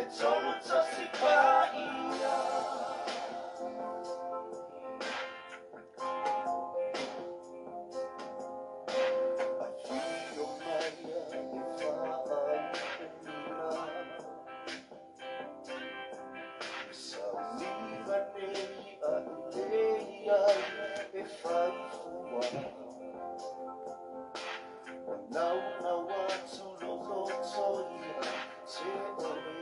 tonu tasi paia. Afio maya e whaanina. Saliva nei a leia e whaifua. Nau na watu lo lotoia te ole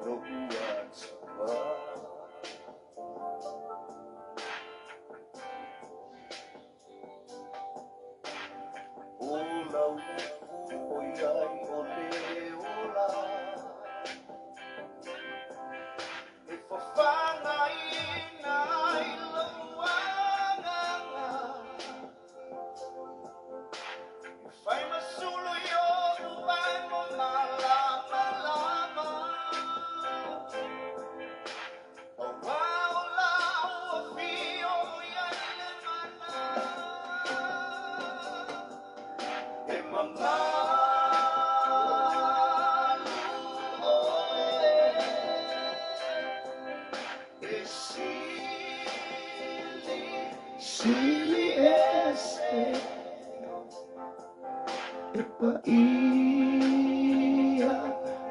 no watu wa. Ola uku oiai ole ola e whawhanga ina i lauanga. Fai masulu yo uai mo malama lama. O wao lau o fio iale mana. E mamalu oe. E sili ese. E paia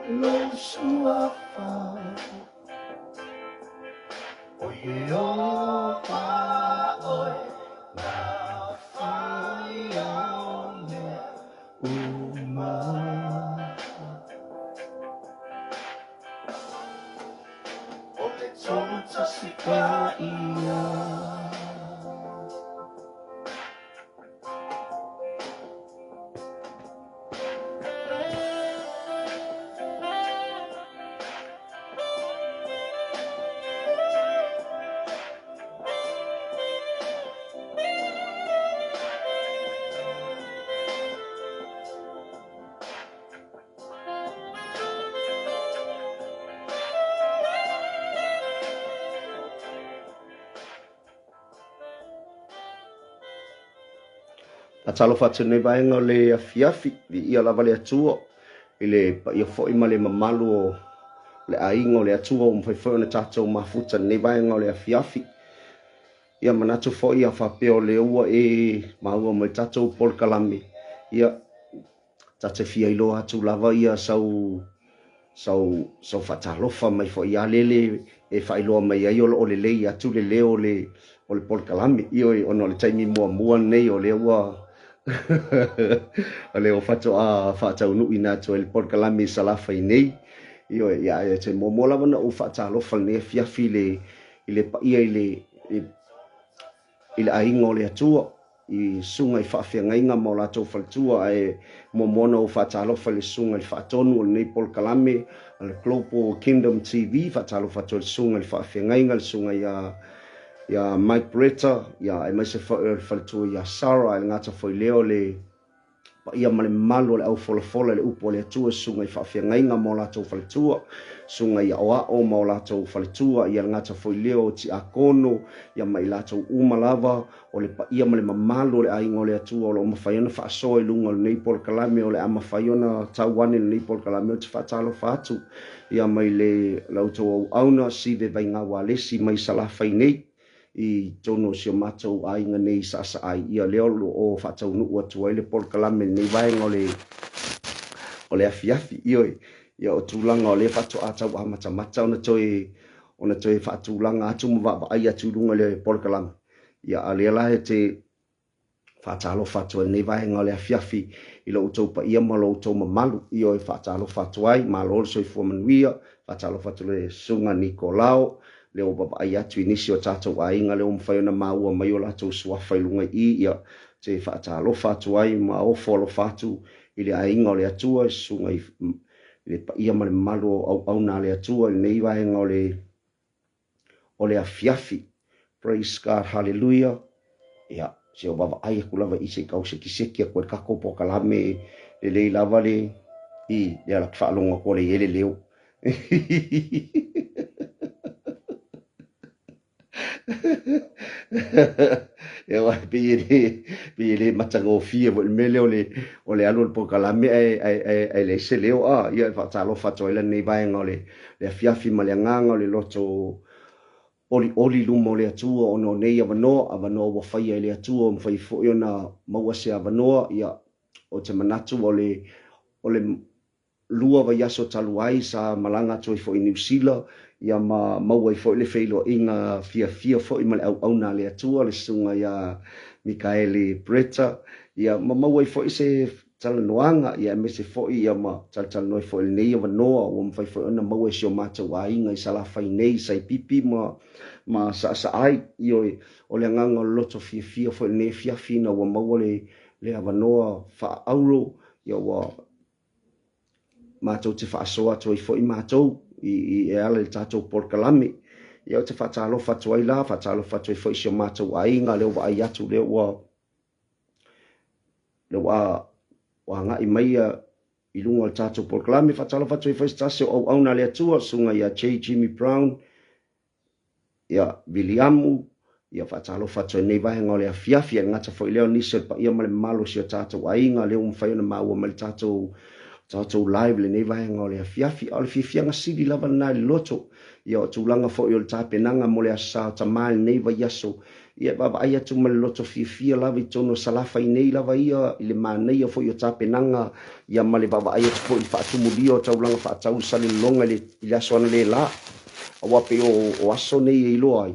lo suafa. Oye o pa oe na faia me uma. O te tonu tasi paia. A talo fatu nei vaenga o le afiafi ia lava le atua i le pa ia fo'i ma le mamalu o le ainga o le atua o mwhaiwhai o na tātou mafuta nei vaenga o le afiafi ia manatu fo'i a whapeo le ua e maua mai tātou polkalame ia tātou fia ilo atu lava ia sau whatalofa mai fo'i a lele e whailoa mai ai o le lei atu le leo o le polkalame ia ono le taimi mua nei o le ua ale o fato a fata unu ina to el polkalame salafa nei io ya te momola wana o fata lo fal ne fiafi ile pa ile aingo le atua i sunga i fafia ngainga mo la to fal tua e momona o fata lo fal sunga i fatonu nei polkalame al Global Kingdom TV fata lo fato sunga i fafia ngainga sunga ya Mike Bretta ya e mai se fal tua ya Sarah ngata foi leo le pa ia male malo le au fola le upo le tua sunga i fafia ngainga mo la to fal tua sunga ia o mo la to fal tua ia ngata foi leo ti akono ia mai la to umalava o le pa ia male malo le aingo le tua o lo mafaiona fa so i lunga le polkalame o le amafaiona tauane le polkalame o te fatalo fatu ia mai le lauto auna si ve vainga wale si mai salafa nei i tono si matou ainga nei sa ai ia leo o fatau nu atu ai le polkalame nei vaenga o le afiafi ia o tulanga o le fatu atau amata ona toi fatulanga atu mwa ai atu lunga le polkalame ia ale la te fatalo fatu nei vaenga o le afiafi i lo utou pa ia malo utou mamalu ia e fatalo fatu ai malo so i fumanuia fatalo fatu le sunga Nikolao leo baba ai atu inisi o tātou ainga leo mwhaiona maua mai o lātou suafa i lunga ia te whaatalo whātu ai ma o wholo whātu i le ainga o le atua sunga i le ia ma le malo au nā le atua i nei vaenga o le afiafi. Praise God, hallelujah. Ia, se o baba ai kulava i se kau se kiseki a koe kako po kalame le lei lava le i le ala kwhaalonga ko le ele leo. e wa bi le matango fia mo mele o le alu po kalame ai le se leo a ia fa talo fa to ile nei vai ngole le fiafi ma le nganga le loto oli lumo le atua ono nei avano wa fai le atua mo fai fo na maua se avano ia o te manatu o le lua wa yaso taluai sa malanga toi fo i New Zealand ia maua i fo le feilo inga fia fo i mal au na le atua le sunga ia Mikaeli Bretta ia maua i fo i se tala noanga ia me se fo ia tala noi fo le nei avano o mo fai fo na maua i sio mata wa inga i sala fai nei sai pipi ma sa ai io o le nganga loto fia fo le fia fina wa maua le avanoa fa auro ia wa mātou te whaasoa to i fo i mātou i ala le tātou porkalami ia o te whaatalo whatua i la whaatalo whatua i fo i sio mātou a inga leo wa ai atu leo wa ngā i maia i lunga le tātou porkalami whaatalo whatua i fo i stase o au na le atua sunga ia J. Jimmy Brown ia Williamu ia whaatalo whatua nei vahenga o le afiafi ngata fo i leo nisa pa ia male malo sio tātou a inga leo mwhaiona maua male tātou live le nei vahenga o le afiafi o le fiafianga sili lava na le loto ia o tūlanga fo i o le tāpenanga mo le asa ta maali nei va yaso ia baba ai atu ma le loto fia lava i tono salafa i nei lava ia i le māneia fo i o tāpenanga ia ma le baba ai atu fo i whaatumulia o taulanga whaatau sali longa i le aso ana le la a wape o aso nei e iloa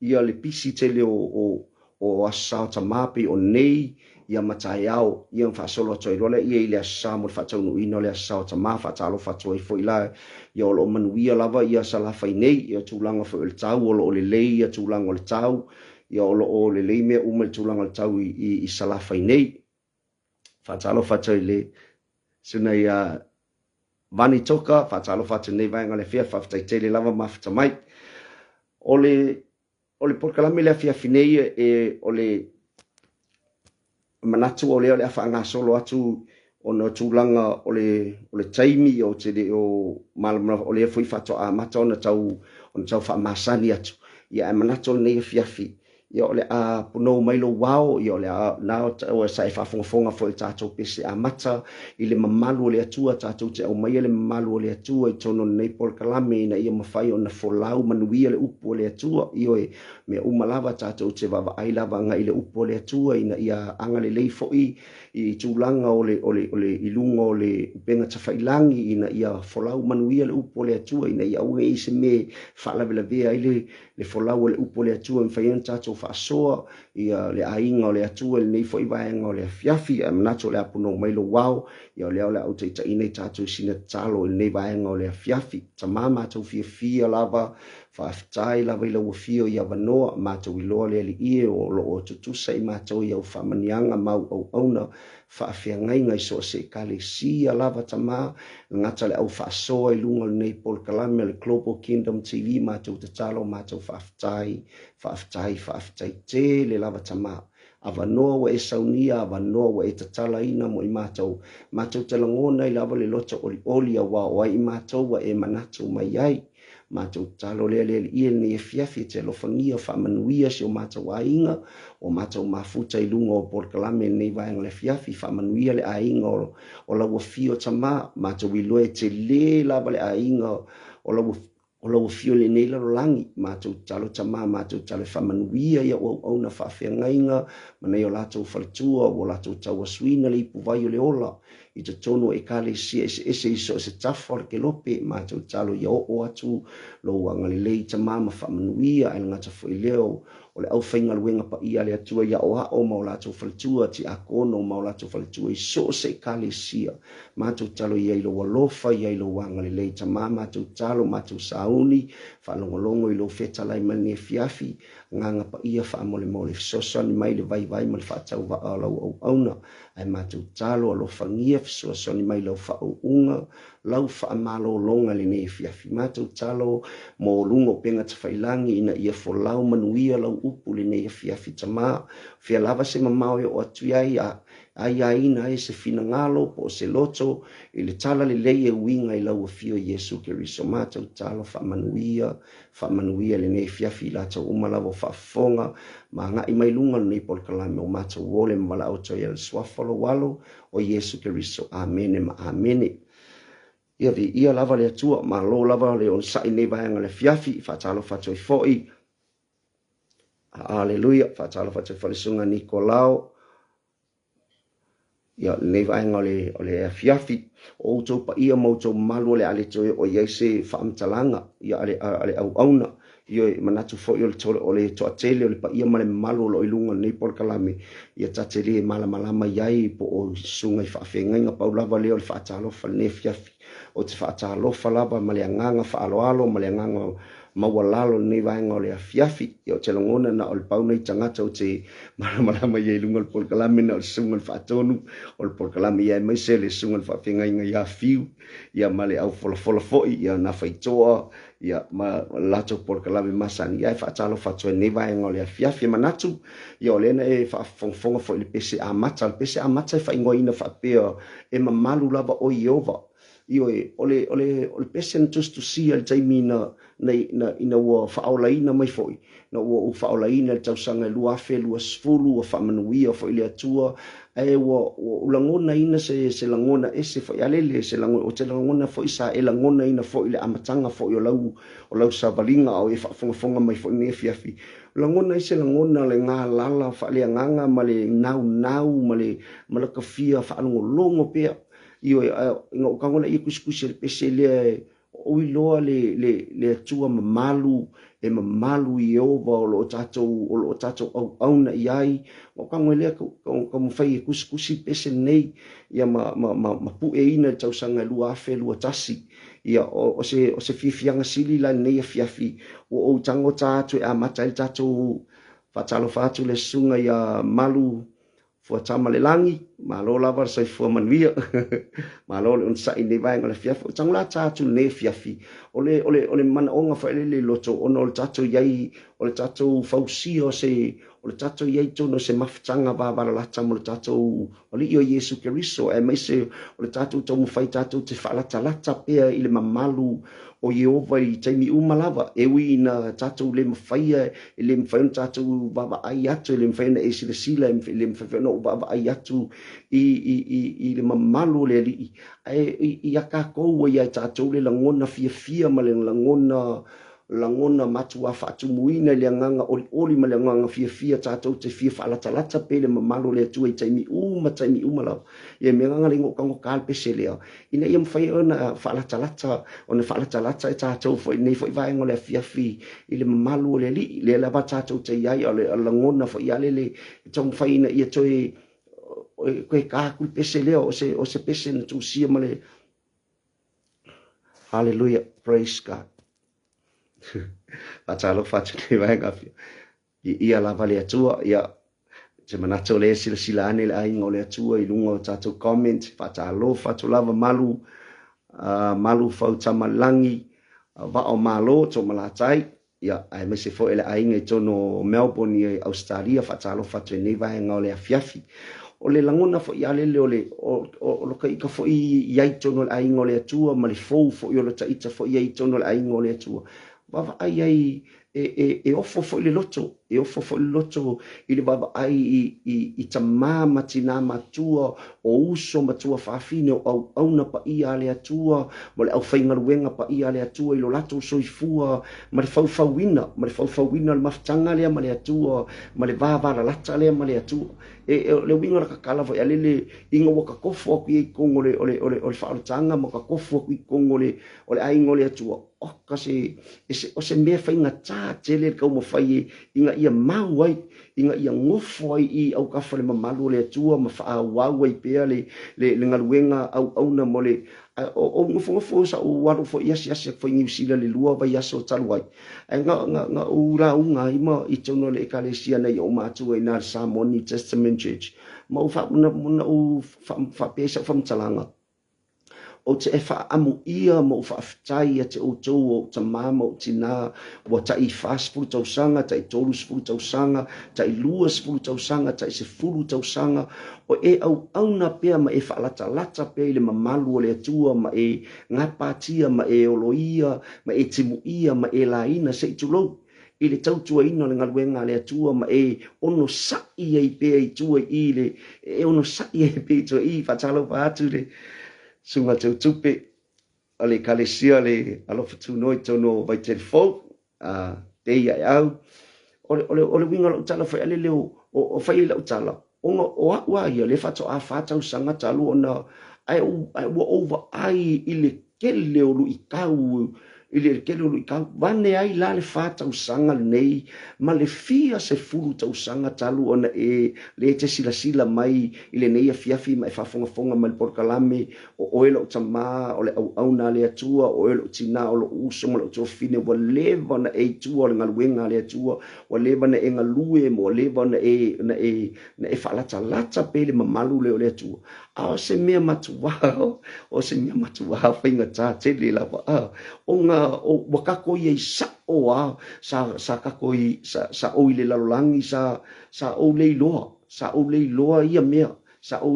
ia le pisi te le o asa ta mapi o nei ia matai au ia whaasolo atoi role ia i le asa mo le whaatau no ino le asa o ta maa whaatalo whatua i fo i la ia o lo manuia lava ia salafa i nei ia tūlanga fo i le tau o lo o le lei ia tūlanga o le tau ia o lo o le lei mea uma le tūlanga o le tau i salafa i nei whaatalo whatua i le suna ia vani toka whaatalo whatua nei vaenga le fia whaftai tele lava mafta mai o le porkalame le fia finei o le manatu o leo le afa nga solo atu o no tūlanga o le taimi o te o malamana o le fui fato a mata ona tau wha masani atu ia manatu o nei fiafi ia o le a puno mailo wao ia o le a nao o sa e whafonga fo i tātou pese a mata i le mamalu o le atua tātou te au mai le mamalu o le atua i tono nei porkalame na ia mawhai o na folau manuia le upu o le atua i oe mea umalava tātou te wawa ailava nga i le upu o le atua ina ia anga le lei fo i tūlanga o le ilunga o le upenga tawhailangi ina ia folau manuia le upu o le atua ina ia unge i se me whaalawela vea i le folau o le upu o le atua in whaian tātou whaasoa ia le ainga o le atua le nei fo i vaenga o le fiafi a manato le apuno mailo wao ia o le au te inei tātou sina talo le nei vaenga o le fiafi ta mama tātou fia lava whaafitai lava i lau fio i avanoa mātou i loa le ali ie o lo o tutusa i mātou i au whamanianga mau au auna whaafia ngai so se kale sia lava tama ngata le au whaasoa i lunga le nei Paul Kalame le Global Kingdom TV mātou te talo mātou whaafitai te le lava tama avanoa wa e saunia avanoa wa e tatala ina mo i mātou talangona i lava le lota oli a wa o ai i mātou wa e manatu mai ai mātou talo lea ia ni e fiafi te lofangia whamanuia si o mātou ainga o mātou mafuta i lunga o Port Kalame nei vaenga le fiafi whamanuia le ainga o lau fio tama mātou i loe te le lava le ainga o lau fio le nei lalo langi mātou talo tama mātou talo whamanuia ia o na whawhia ngainga manei o lātou whalitua o lātou taua suina le ipu vai o le ola i te tono e kale sia ese iso se tafar ke lope mātou talo ia o atu lo wanga le lei tamama whamanuia e ngata fo i leo o le au whainga luenga pa ia le atua ia o hao ma o lātou whalitua ti a kono ma o lātou whalitua i so se kale sia mātou talo ia ilo walofa ia ilo wanga le lei tamama mātou talo mātou sauni whalongolongo ilo whetalai mani e fiafi nganga pa ia whaamole mole fisosani mai le vai ma le whaatau wa alau au auna ai mātou talo alo whangia fisosani mai lau whaau unga lau whaamalo longa le ne fiafi mātou talo mo lungo penga tawhailangi ina ia fo lau manuia lau upu le ne fiafi tama fia lava se mamao o atuia ia ai aina e se fina ngalo po se loto i le tala le leie winga i lau fio Yesu ke riso mātou talo whamanuia le nei fiafi la tau umalawa whafonga ma ngā i mai lunga nei pol kalame o mātou wole mala au toi el swafalo walo o Yesu ke riso amene ma amene. Ia vi ia lava le atua ma lo lava le on sai nei vaenga le fiafi whatalo whatoi foi. Haleluia, whatalo whatoi whalisunga Nikolao. Ia nei vaenga o le fiafi o tau pa ia mautou malu le ale toi o Yesu whaamtalanga ia ale au auna. Ia manatu foi o le toa tele o le pa ia male malu lo ilunga nei por kalame ia tatele malama iai po o sunga i whaafengainga paulava leo le whaatalo whalne fiafi o te whaatalo whalava male anganga whaaloalo male anganga mawalalo nei vaenga o le fiafi ia o te langona na o le pauna i tangata o te malama iai lunga le por kalame na o le sunga le whaatonu o le por kalame iai maise le sunga le whaafengainga ia fiu ia male au fola foi ia na whaitoa ia ma lato por kalame masani ia whaatalo whatoe nei vaenga o le fiafi manatu ia o lena e whaafonga foi le pese a mata e whaingoina whaapea e mamalu lava o Iova io ole pese ntustu sia le taimi na ua whaolaina mai foi na ua whaolaina le tausanga lua afe lua sfulu ua whamanuia foi le atua e ua ulangona ina se langona ese foi alele se langona o te langona foi sa e langona ina foi le amatanga foi o lau savalinga o e whaafonga mai foi ne fiafi langona ese langona le ngā lala whaale anganga ma le nau ma le kawhia whaalongolongo pea io ngo kangona i kuskusi le pese le o iloa le atua mamalu e mamalu i ova o lo tatou au na iai o kangole ko mo fai kuskusi pese nei ia ma pu e ina tausanga lua afe lua tasi ia o se fifianga sili la nei fiafi o tango tatu a matai tatu fatalo fatu le sunga ia malu fua tama le langi malo lava sai fua manuia malo le unsa i nei vaenga le fiafi o tangula tatu ne fiafi ole mana onga fa le loto ono le tatu iai o le tatu fausi o le tatu iai tono se maftanga va la tamo le tatu o le io Yesu Keriso e mai se o le tatu tomu fai tatu te lata pea i le mamalu o Yehova i taimi umalava e wi na tatu le mafaya le mfai tatu baba ai atu le mfai na esi le sila le mfai no baba ai atu i le mamalu le li i aka ko ia tatu le langona fia ma le langona matua fatu muina le nganga oli ma le nganga fia tatu te fia lata pe le mamalu le tu i taimi umala ia me nganga le ngo kal peselea ina ia mfai ona lata ona lata e tatu foi nei foi vai ngole fiafi i le mamalu le li le lava tatu te iai o le langona foi ia le tong fai na ia toi koe ka kul pese leo o se pese na tu sia male hallelujah praise God patalo fatu le vai ngafia ia la vale atua ia se manato le sila ane le ai ngole atua i lunga o tatu comment patalo fatu lava malu fau tamalangi va o malo to malatai ia ai me se fo ele ai ngai tono Melbourne i Australia fatalo fatu nei vai ngole afiafi o le langona fo ia lele o lo kai ka fo i tono ai ngole atua ma le fo i lo taita fo i tono ai ngole atua bava ai e ofo le loto i le baba ai i tamama tina matua o uso matua fafine o au na pa ia le atua mo le au fainga ruenga pa ia le atua i lo lato soifua ma le faufauina le maftanga le ma le atua ma le vava la lata le ma le atua le winga ka kala fo le inga waka kofo ku i kongo le fautanga mo ka kofo ku i kongo le ai ngole atua o kasi o se me fainga ta tele ka mo fai inga ia mau ai inga ia ngofo ai i au ka fale mamalu le atua ma fa wa ai pe le ngaluenga au na mole o ngofo sa o waru fo yes fo New Zealand le lua vai aso talwai nga ura unga ima i tono le ekalesia na yo matu e na Samoni Testament Church ma u fa una u fa pesa fa mtalanga o te e wha amu ia mo wha aftai a te o tau o ta mama o tina wa ta i fast fulu tau sanga, ta i tolu fulu tau sanga, ta i lua fulu tau sanga, ta i se fulu tau sanga, o e au na pea ma e wha lata pea i le mamalu o le atua, ma e ngapatia, ma e oloia, ma e timu ia, ma e laina se i tulou. I le tautua ino le ngaluenga le atua ma e ono sai e pea i tua i le e ono sai e pea i tua i whatalo pa atu le sunga tau tupe a le kalesia le alofa tu noi tono vai te fo te ia e au o le winga lau tala fai ale leo o fai lau tala o a ia le fato a fatau sanga talu ona ai ua over ai i le kele o lu i kau i le kele o lu i kau vane ai la le fatau sanga nei ma le fia se fulu tau sanga talu ona e le te sila mai i le nei a fiafi ma e fafonga ma le porkalame o oelo o tama o le au na le atua o oelo o tina o lo uso ma le o fine wa leva na e tua o le ngaluenga le atua wa leva na e ngalue mo leva na e falata pe le mamalu le o le atua a se mea matuwao o se mea matuwao whainga tā te le lawa o ngā o wakako i ei sa o a sa kako i sa o i le lalolangi sa o le iloa ia mea sa o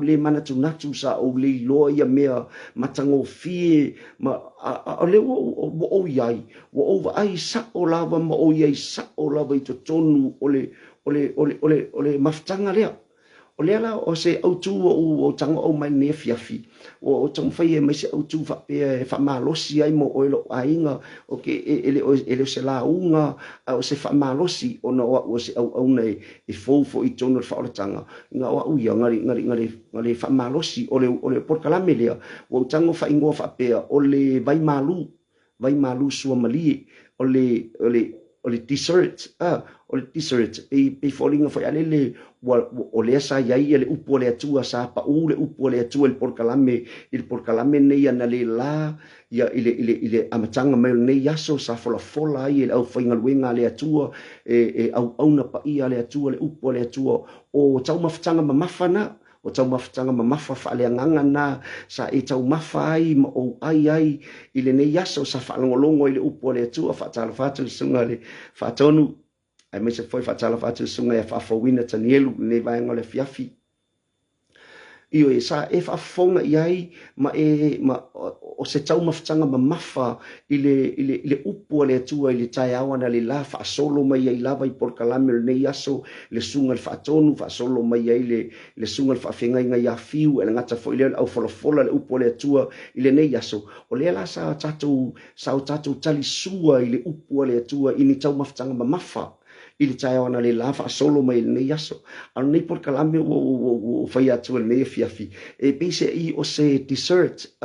le manatu sa o le iloa ia mea matango fie ma a le o iai o va ai sa o lava ma o iai sa o lava i to tonu o le maftanga lea o le ala o se autu o tanga o mai ne fiafi o tang fai e mai se autu fa pe fa malosi ai mo o lo ainga o ke ele se la unga o se fa malosi o no o se au nei e fo i tono fa o tanga nga o ia ngari fa malosi o le porkalame lea o tanga fa ingo fa pe o le vai malu sua mali o le dessert o le dessert pe falling fa ale o le sa yai le upo le atua sa pa u le upo le atua le porkalame nei ana le la ia ile amatanga mai nei yaso sa fola ai au fainga luenga le atua au na pa ia le atua le upo le atua o tau maftanga mafana o tau maftanga mafa fa le nganga na sa e tau mafa ai o ai ile nei yaso sa fa longolongo ile upo le atua fa tala fatu sunga le fa tonu ai me se foi fatala fatu sunga e fa fowina tanielu ne vai ngole fiafi io e sa e fa fonga iai ma o se tau maftanga mafa ile upu le tua ile tai awana le la fa solo mai ai lava I porkalame le nei aso le sunga le fa tonu fa solo mai ai le sunga le fa fenga inga ia fiu e ngata fo ile au fola le upu le tua ile nei aso o le la sa tatu tali sua ile upu le tua ini tau maftanga mafa ili tai ona le lava solo mai nei aso an nei porkalame o fai atu nei fiafi e pese I o se dessert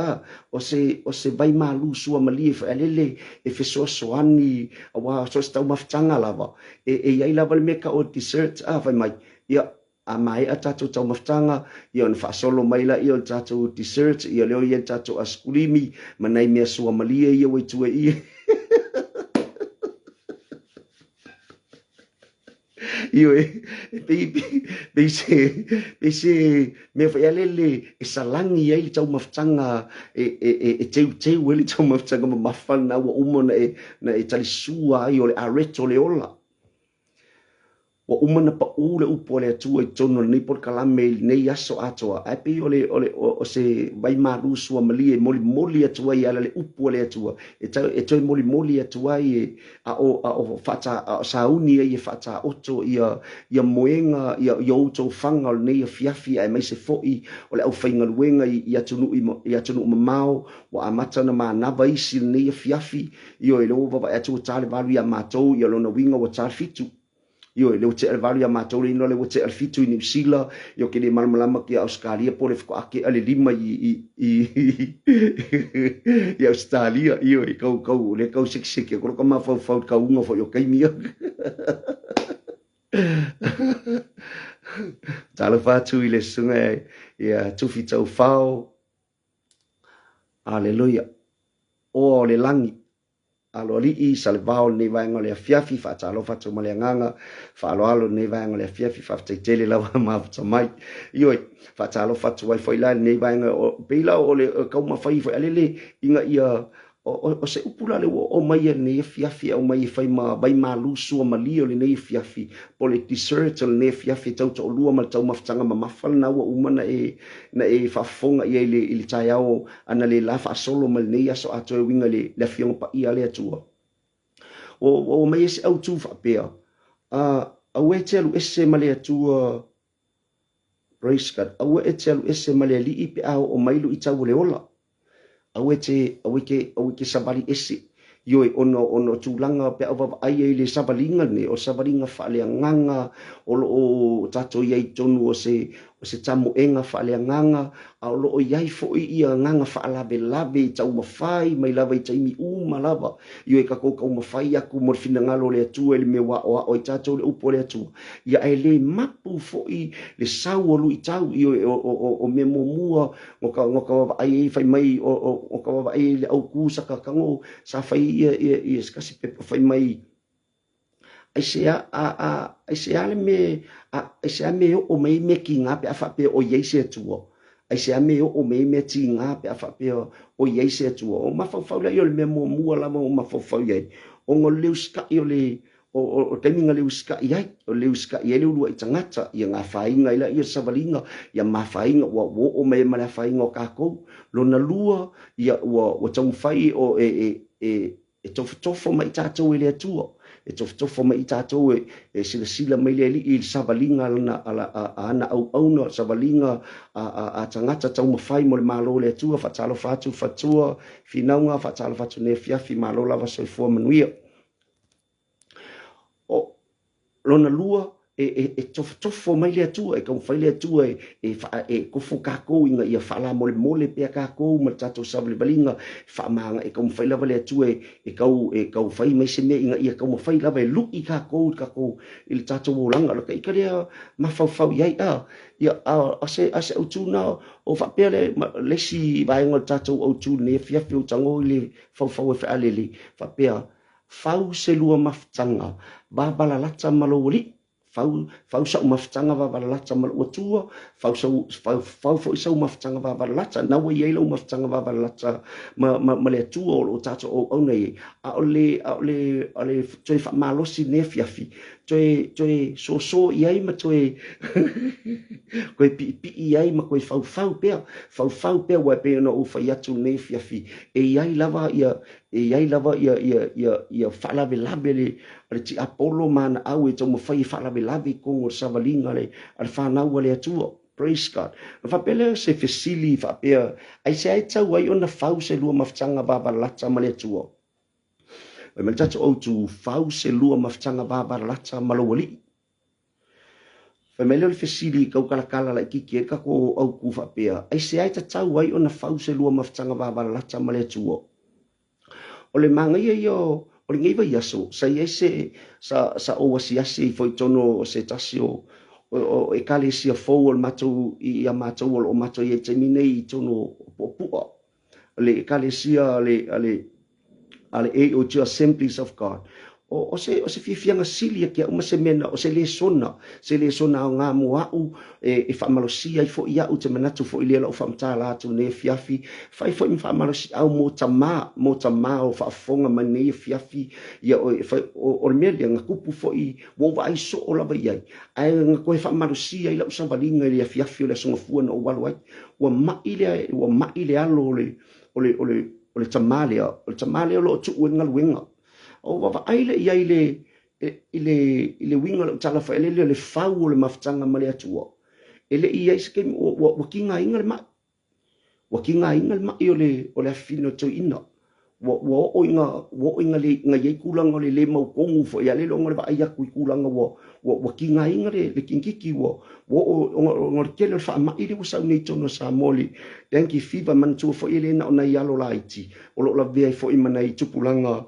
o se vai malu sua mali fa lele e fe so ani wa so sta maftanga lava e ai lava le meka o dessert vai mai ia a mai a tatu tau maftanga ia on fa solo mai la ia tatu dessert ia leo ia tatu askulimi manai mea sua mali ia wai tu ia io pe se me fa lele e salangi ai tau maftanga e teu ele tau maftanga mafana wa umona na e tali sua ai o le areto le ola wa umana pa ule upo le atua I tono nei porkalame nei aso atoa ai pe o se vai malu sua mali e moli atua I ala le upo le atua e toi moli atua I a o fata sauni e fata oto ia moenga ia outo fanga nei fiafi ai mai se foi o le au fainga luenga ia tunu mamao wa amata na manava isi nei fiafi io e lo va atua tale valu ia matou ia lona winga wa tale fitu io le uche alvalu ya matori no le uche alfitu I New Zealand io ke le malmalama ki Australia po le fko ake ale lima I Australia io I kau le kau sik ko ko ma fau kau ngo fo yo kai mia tala fatu I le sunga ia tufi tau fao aleluia o le langi alo li I salvao nei vai ngole fiafi fa talo fa tso male nganga fa alo nei vai ngole fiafi fa tele la ma tso mai io fa talo fa tso wifi la nei vai ngo pila o le ka ma fai fa le inga ia o se upula le o mai nei fiafi o mai fai ma bai ma lusu ma lio le nei fiafi po le t-shirt le nei fiafi tau tau lua ma tau mafutanga ma mafal na wa umana na fa fonga ia le tai au ana le la fa solo ma nei aso ato e winga le fiong pa ia le atua o mai ese au tu fa pea a we telu ese ma le atua praise God a we telu ese ma le li ipe au o mai lu I tau le ola aweke sabali ese yoi ono tulanga pe ava ai le sabalinga ne o sabalinga fa le nganga o tato yai tonu o se tamu enga fa le nganga a lo yai fo ia nganga fa la be labe tau mafai mai lava I taimi uma lava yoi ka ko mafai aku mo fina ngalo le tu ele me wa o tato le upo le tu ya ele mapu fo le sau o lu tau yoi o me momua ngoka ai fai mai o ka ai le au ku saka kango sa fai ia skasi pe fai mai ai se ale me ai se me o mai me ki nga pe afa pe o ye se tuo ai se me o mai me ti nga pe afa pe o ye se tuo o ma fa le yo le me mo mu la mo ma fa ye o ngol ska yo le o teminga le uska ia o le uska ia le ulu I tangata ia ngā whainga ila ia savalinga ia ma whainga o me ma le whainga o kako lo na lua ia o tau whai o tofo mai tātou le atua tofo mai tātou sila mai le li I savalinga ana au na savalinga a tangata tau mawhai mo le malo le atua whatalo whatu whatua whinaunga whatalo whatu ne fiafi malo lava soifua manuia lona lua tofo mai le atua kau fai le atua kofo kako inga ia fala mole pe kako ma tato savle balinga fa manga kau fai lava le atua kau fai mai se me inga ia kau fai lava lu I kako il tato wolanga lo kai kare ma fau yai ia ase utuna o fa pele le si vai ngol tato utuna ne fia tango le fau fa alele fa pea fau se lua maftanga ba balalata malowli fau sa maftanga ba balalata malwatua fau sa maftanga ba balalata na we yelo maftanga ba balalata ma le tua o tato o nei a ole toi fa malosi ne fiafi toi so iai ma toi ko pi iai ma ko fau pe wa pe no u fa yatu ne fiafi iai lava ia fala velabele le ti apolo man au e tomo fai fala velabi ko savalinga le al fana wale atua praise God fa pele se fesili fa pe ai se ai tau ai ona fau se lua maftanga baba latsa male atua e me tatu o tu fau se lua maftanga baba latsa malowali fa mele le fesili kau kala la kiki ka ko au ku fa pe ai se ai tau ai ona fau se lua maftanga baba latsa male atua o le manga yo o le ngiva yaso sa yese sa o wasiasi foi tono se tasio o e kale sia fo o matou I matou o matou ye temine I tono popua le kale sia ale o Assemblies of God o se fianga silia ke uma se mena o se le sona o ngā moau e whamalosia I fo ia o te manatu fo ilia o whamtala atu ne fiafi fai fo I whamalosia au mo tama o whaafonga mane fiafi ia o mea ngā kupu fo I wowa ai so o lava iai ai ngā koe whamalosia I lau savalinga I fiafi o le songa fuana o walu ai ua mai le alo o le tamalea o lo tu uenga luenga o wa aile ia ile winga le tala fa le fau le maftanga male atua ele ia iske wa kinga inga ma o le afino to ina wo inga le ye kulanga le mau kongu fo ia le longa va ia ku kulanga wo kinga inga le kinkiki wo ngor kele fa ma ile wo sa nei tono sa moli thank you fiva man tu fo ile na ona ia lo laiti o lo la ve fo imana I tupulanga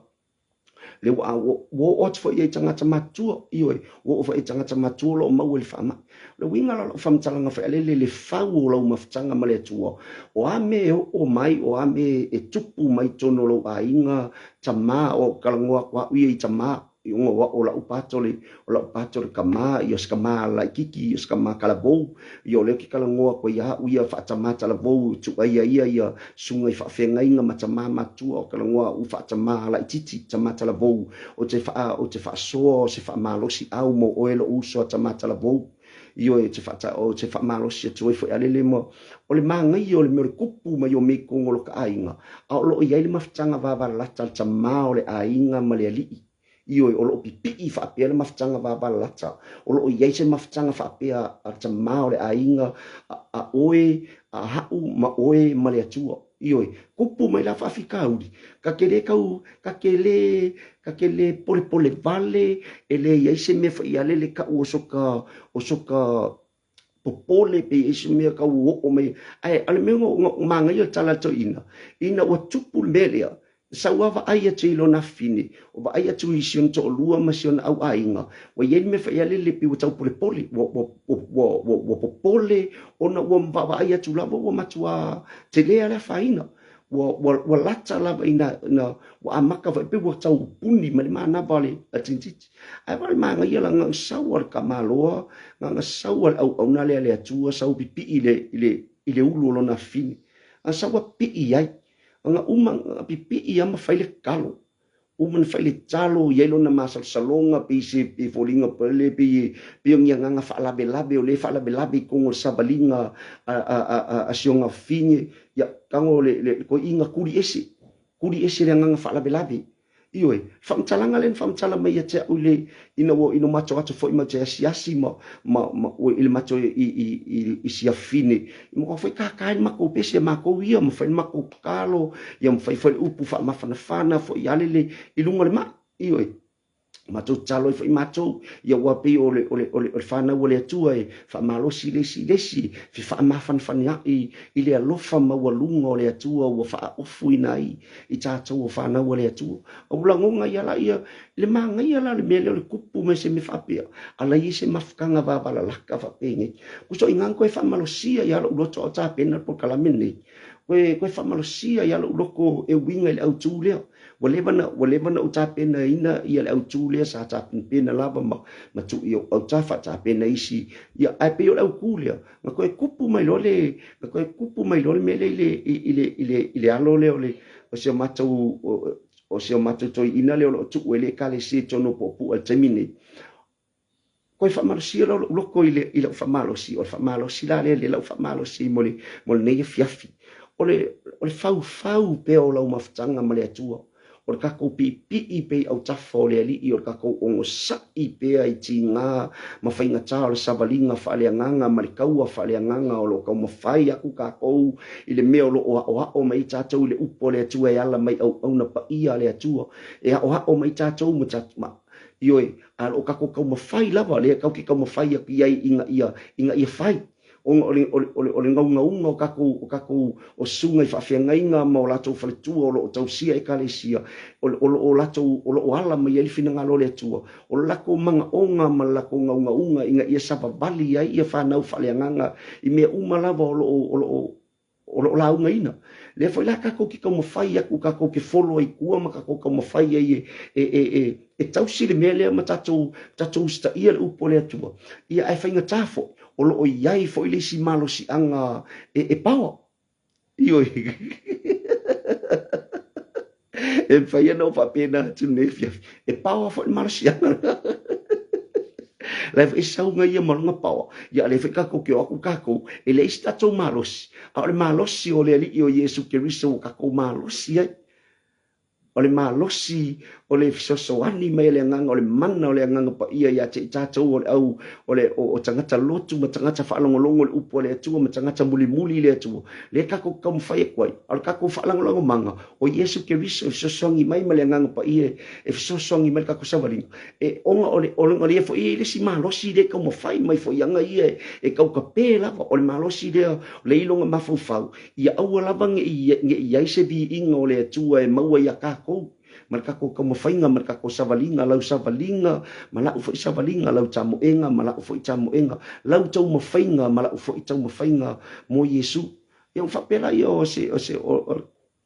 le wo ot fo ye tangata matua ioi wo fo ye tangata matua lo mau le fama le winga la famtalanga fa le fau lo mafutanga ma le atua o ame o mai o ame e tupu mai tono lo ainga tama o kalangoa kwa ui i tama i unga wa o la upatole kama i o skama la kiki i o skama kalabou i o leo ki kalangoa kwa ia uia whaatamata la bou tu ia sunga i whaafenga inga matama matua o kalangoa u whaatama la ititi tamata la bou o te whaasoa o se whaamalosi au mo oelo uso tamata la bou io e te whaamalosi atu e whai alele mo o le mangai o le mere kupu mai o me kongolo ka ainga a o lo iai le mafutanga vavara lata tama o le ainga ma le alii io o lo pipi whaapea le mafutanga vavara lata o lo iai se mafutanga whaapea a tama o le ainga a oe a hau ma oe ma le atua io kupu mai la whaafika uri ka kele pole vale ele iai se me whai alele ka o soka popole pe isi mea ka uo mai ai ale me manga ia tala to ina o tupu melea sawa ai atu ilo na fini o ba ai atu isi to lua masion au ainga o ye me fa yale le pi o tau pole wo popole ona wo ba ai atu la wo matua te le ala faina wo lata la ina na wo amaka va pe wo tau puni ma na vale atintiti ai vale manga ia la ngang sawa ka maloa ngang sawa au na le atu sau pi ile ulo lo na fini a sawa pi ai nga umang pipi ia ma faile kalo uman faile talo yelo na masal salonga pe se pe folinga pele pe ngia nga fa labe o le fa labe ko sabalinga a sionga fini ya kango le ko inga kuri ese le nga fa labe io famtalanga len famtala mai te ule ino macho atu foi ma te siasi ma il macho i sia fine mo foi ka ma ko pese ma ko ia mo foi ma ko kalo ia mo foi upu fa ma fana foi alele ilunga le ma io macho chalo foi macho ia wa pe ole fana ole tua fa malosi lesi fa ma fana i le alofa ma walunga ole tua wa fa ofuina i tato fa na ole tua o langonga ia la ia le manga ia la le mele le kupu me se me fa pe ala i se mafkanga va bala la ka fa penge ku so ingan ko fa malosia ia lo to ta pena por kalamene ko fa malosia ia lo ko e winga le au tule wale bana uta pena ina ia le au tule sa ta pena lava ma tu io au ta fa ta pena isi ia ai pe au kulia ma ko kupu mai lole mele ile alo le ole o se matu to ina le o tu ele kale se tono popu al termine ko fa malosi lo ko ile fa malosi o fa malosi la le fa malosi mole ne fiafi ole fau pe o la mafutanga male atua o ka ko pi pe au tafo le ali o ka ko ongo sa i pe ai tinga ma fainga talo sabalinga fa le nganga ma le kaua fa le nganga o lo ka ma fai aku ka ko ile me o mai tatou le upo le atua e ala mai au na pa ia le atua e o mai tatou ma ioi o ka ko ma fai lava le ka ki ma fai ki ai inga ia fai o ngau kako o sunga I whawhiangainga ma o latou whaletua o lo tau sia I kalesia o latou o ala mai ele whina ngalo le atua o lako manga onga ma lako ngaunga inga ia sapa bali ai ia whanau whaleanganga I mea umalava o lo launga ina le foi la kako ki como fai aku kako ke folo I kua ma kako como fai ai e tau sile mele ma tatou sta ia le upo le atua ia ai whainga tafo o lo iai foi le si malo si anga e pawa io e fai no fa pena tu nefia e pawa foi malo si anga le e saunga ia malunga pawa ia le fai kako ke aku kako e le ista tau malos a le malosi o le ali o Yesu Keriso kako malosi ai o le malosi o le fisosoani mai le nganga o le mana o le nganga pa ia te tatou o le tangata lotu ma tangata whaalongolongo le upo le atua ma tangata muli le atua le kako kam whaia kwai o le kako whaalongolongo manga o Yesu Keriso fisosongi mai ma le nganga pa ia e fisosongi mai kako sawaringa e onga o le fo ia le si malosi le kam whai mai fo ianga ia e kau ka pē lava o le malosi le le ilonga mafufau ia aua lava nge ia se vi inga o le atua e maua ia kako Marka ko mafainga marka ko savalinga lau savalinga malau foi savalinga lau tamoenga malau foi tamoenga lau tau mafainga malau foi tau mafainga mo Yesu yang fapela yo se o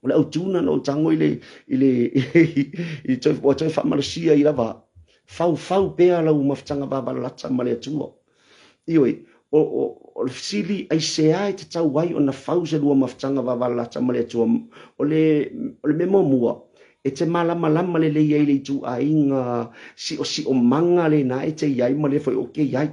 lau tuna no tango ile i toi fa malasia i lava fau pea lau maftanga baba latsa male tuo ioi o sili ai se ai te tau wai o na fau se lua maftanga baba latsa male tuo o le memo mua e te malama le iai le tu a inga si o manga le na e te iai ma le foi o ke iai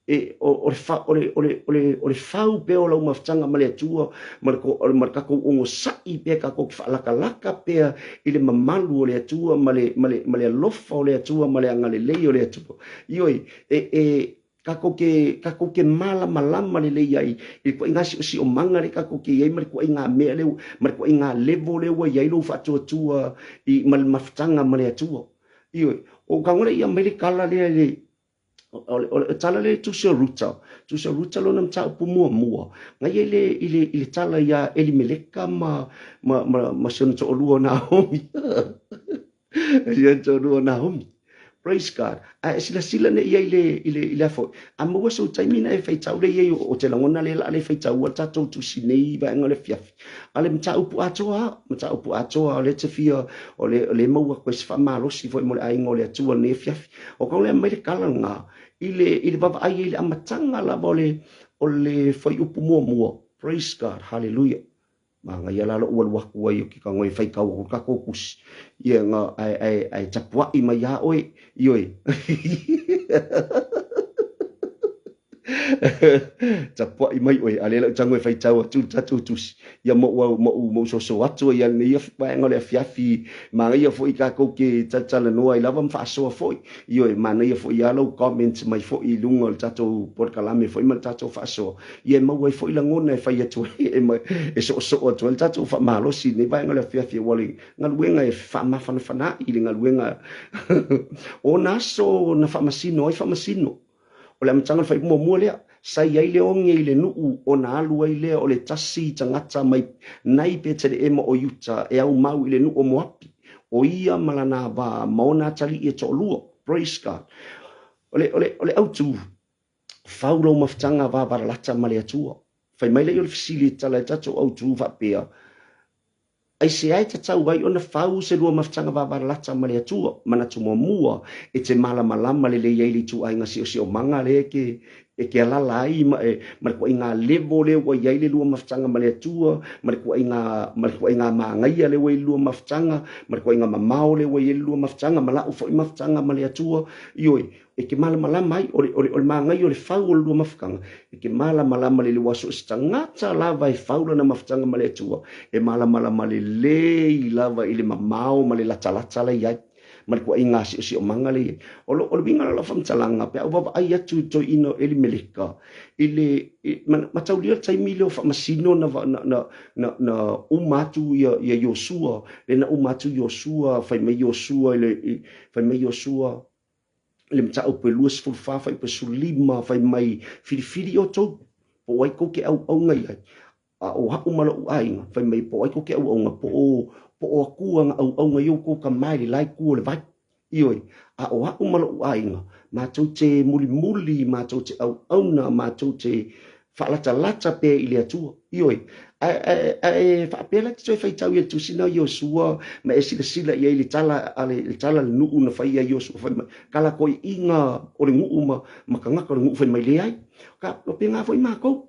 e o le fau pe o lau maftanga ma le atua marka ko ongo sai pe ka ko laka pe i le mamalu o le atua ma le alofa o le atua ma le angale lei o le atua ioi kako ke malama le iai i ko inga si o manga le kako ke iai mar ko inga me le mar ko inga level le wa iai lo fa tua i mal maftanga ma le atua ioi o kangole ia mele kala le o tala le tu se ruta lo nam tau pu mua ngai ile tala ia Elimeleka ma sen to lu na homi ia to lu na homi praise God a sila ne ia ile fo a mo so taimina e fai tau le ia o te langona le fai tau o tatou tu sinei ba ngale fiafi ale mta upu atoa le te fia o le mau ko se fa malo si foi mo ai ngole atu ne fiafi o ko le mai kala nga ile baba ai ile amatanga la bole o le foi upu mua praise God hallelujah manga ia la lo wa ku ai ki ka ngoi fai ka ko ka ko kus ia nga ai tapua i mai ya oi ioi tapua i mai oi ale la tangoi fai tau tu ia mo so atu ia ni fa ngole fiafi manga ia foi ka ko ki tala no ai lava fa so foi ioi mana ia foi ia lo comment mai foi lungo tatu por kalame foi mal tatu fa so ia mo wai foi la ngona fai atu e so atu tatu fa malo si ni vai ngole fiafi wali ngaluenga e fa mafana i ngaluenga o naso na fa masino o le amatanga fai mua lea sai ai le onge i le nuu o na alu ai lea o le tasi tangata mai nai pe te ema o yuta e au mau i le nuu o moapi o ia malana ba maona tali i e to lua praise God o le autu faulo maftanga va varalata male atua fai mai le i o le fisili tala e tato autu va pea ai se ai te tau ai ona fau se lua maftanga va varalata male atua mana tu mua e te malama le iai li tu ai ngasi o manga le ke alala ai ma ko inga levo le wa iai le lua maftanga male atua ma ko inga mangaia le wa lua maftanga ma ko inga mamao le wa iai lua maftanga mala o fo maftanga male atua ioi e ke malama mai o mangai o le fau o lua maftanga e ke malama le waso stangata lava e fau na maftanga male atua e malama le lava ile mamao male la la iai mal ko inga si o mangale o lo binga la fam talanga pe o ai atu to ino Elimeleka ile matau dia tai milo fa masino na umatu ya Yosua le na umatu Yosua fa me Yosua le mta o pelus fu fa pe sulima fa mai fili o to po ai ko ke au ngai o ha umalo ai fa mai po ai ko ke au po o kuanga au ngai ko ka mai lai ku le vai ioi a o ha umalo ainga ma to te muli ma to te au na ma to te lata pe ile atu ioi ai fa pela te fai tau tu sina Yosua ma sila ia ile tala nu na fai Yosua fa kala ko inga o le ngu ma kanga ko ngu fa mai le ai ka lo pinga foi ma ko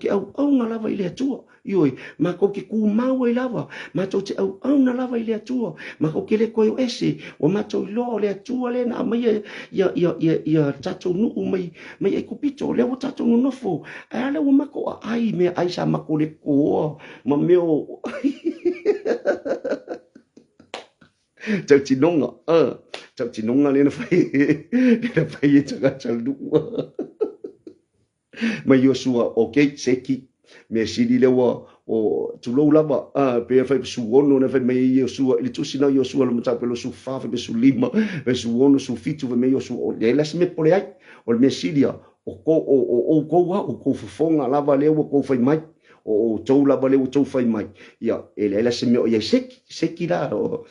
ki au nga lava ile atu ioi ma ko ki ku mau ile lava ma to te au na lava ile atu ma ko ki le ko ese o ma to lo le atu le na mai ya tatu nu mai ai ku pito le o tatu no fo ala o ma ko ai me ai sa ma ko le ko ma meu chau chinonga le na fai e tanga chalu ma Yosua okay seki me sili le wa o tulo lava pe fai su ono na fai me Yosua ile tu sina Yosua lo mata pelo su fa fe su lima pe su ono su fitu me Yosua le las me pole ai o me silia o ko wa o ko fonga lava le o ko fai mai o tau lava le o tau fai mai ia ele la se me o ia seki la o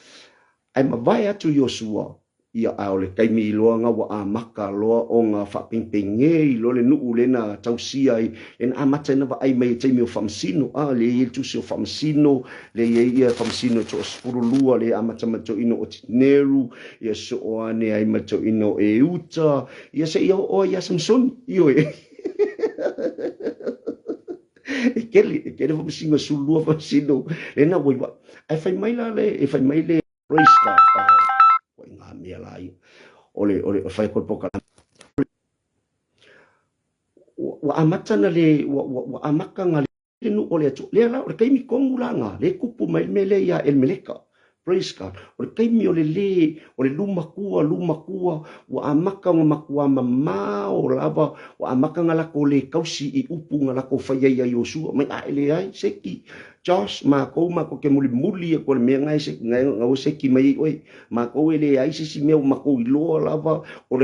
ai ma vai atu Iosua ia a ole kaimi loa nga wa a maka loa o nga whapingpinge i lo le nuu le na tausia i en amata na wa ai mai te mi o whamsino a le i tu se o whamsino le i ia whamsino to spurulua le amata mato ino o tineru ia so o ane ai mato ino e uta ia se ia o ia Samson io e kele whamsino sulua whamsino le na waiwa ai whai mai la le e whai mai le praise God ngā mea lai ole whai koi poka wa amatana le wa amaka ngā le nu ole atu le ala ole kaimi kongu la ngā le kupu mai me le ia el meleka praise God ole kaimi ole luma kua wa amaka ngā makua mama o lava wa amaka ngā lako le kausi i upu ngā lako whai ai Iosua mai a ele ai seki Josh ma ko ke muli ko le mea ngai se ngai seki mai oi ma ko ele ai si me ma ko i lo lava o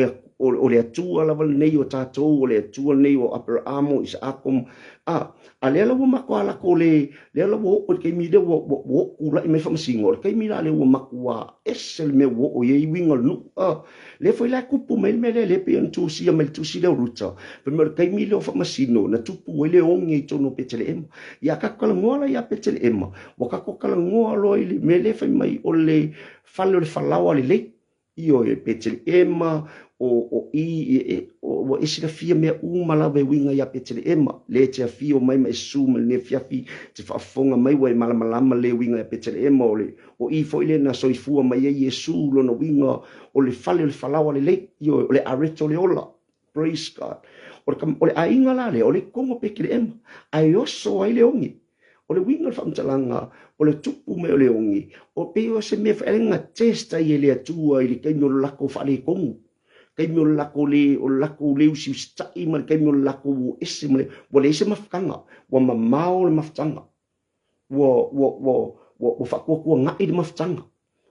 le atua lava nei o tātou o le atua nei o Abraham o Isaac a le ala ma ko ala ko le ala wo o ke mi le wo ula me fa masingo ke mi la le wo makua esel me wo o ye winga lu le foi la kupu me le pe en tu si me tu si le ruta pe me ke mi le fa masino na tupu le ongi to no petele em ya ka kala ngola ya petele em wa ka ko kala ngola ile me le fa mai o le falo le falawa le io e petele ema o isi la fia mea umalawe winga ya petele ema le te a fia o mai ma esuma le fiafi te whaafonga mai wa e malamalama le winga ya petele ema o i fo ile na soifua mai e Yesu lo no winga o le fale o le falawa le io o le areto le ola praise God o le ainga la le o le kongo pekele ema ai oso ai le ongi o le winga le whamtalanga o le tupu me o le ongi o peo se me whaerenga testa i le atua i le kaimi o lako whale kongu kaimi o lako le usi ustai ma le kaimi o lako ese ma le ese mafkanga wa mamao le maftanga wa whakua ngai le maftanga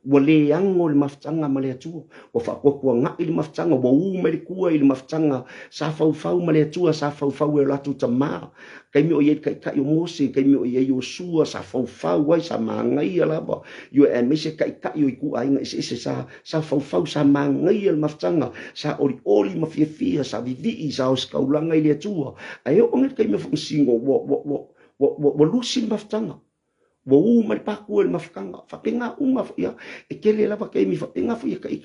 wa le ango le maftanga ma le atua wa whakua ngai le maftanga wa uma le kua i le maftanga sa fau ma le atua sa fau e latu tamaa kaimi o ye kai o Mose kaimi o ye Iosua sa fau ai sa mangai alaba yo e mese kai o ku ainga ese sa fau sa mangai le maftanga sa ori mafia sa vivi sa oskaulanga i le atua ai o ngai kaimi fo singo wo lusin maftanga wo uma le paku le mafkanga fapenga uma ia e kele lava kaimi fapenga fo ia kai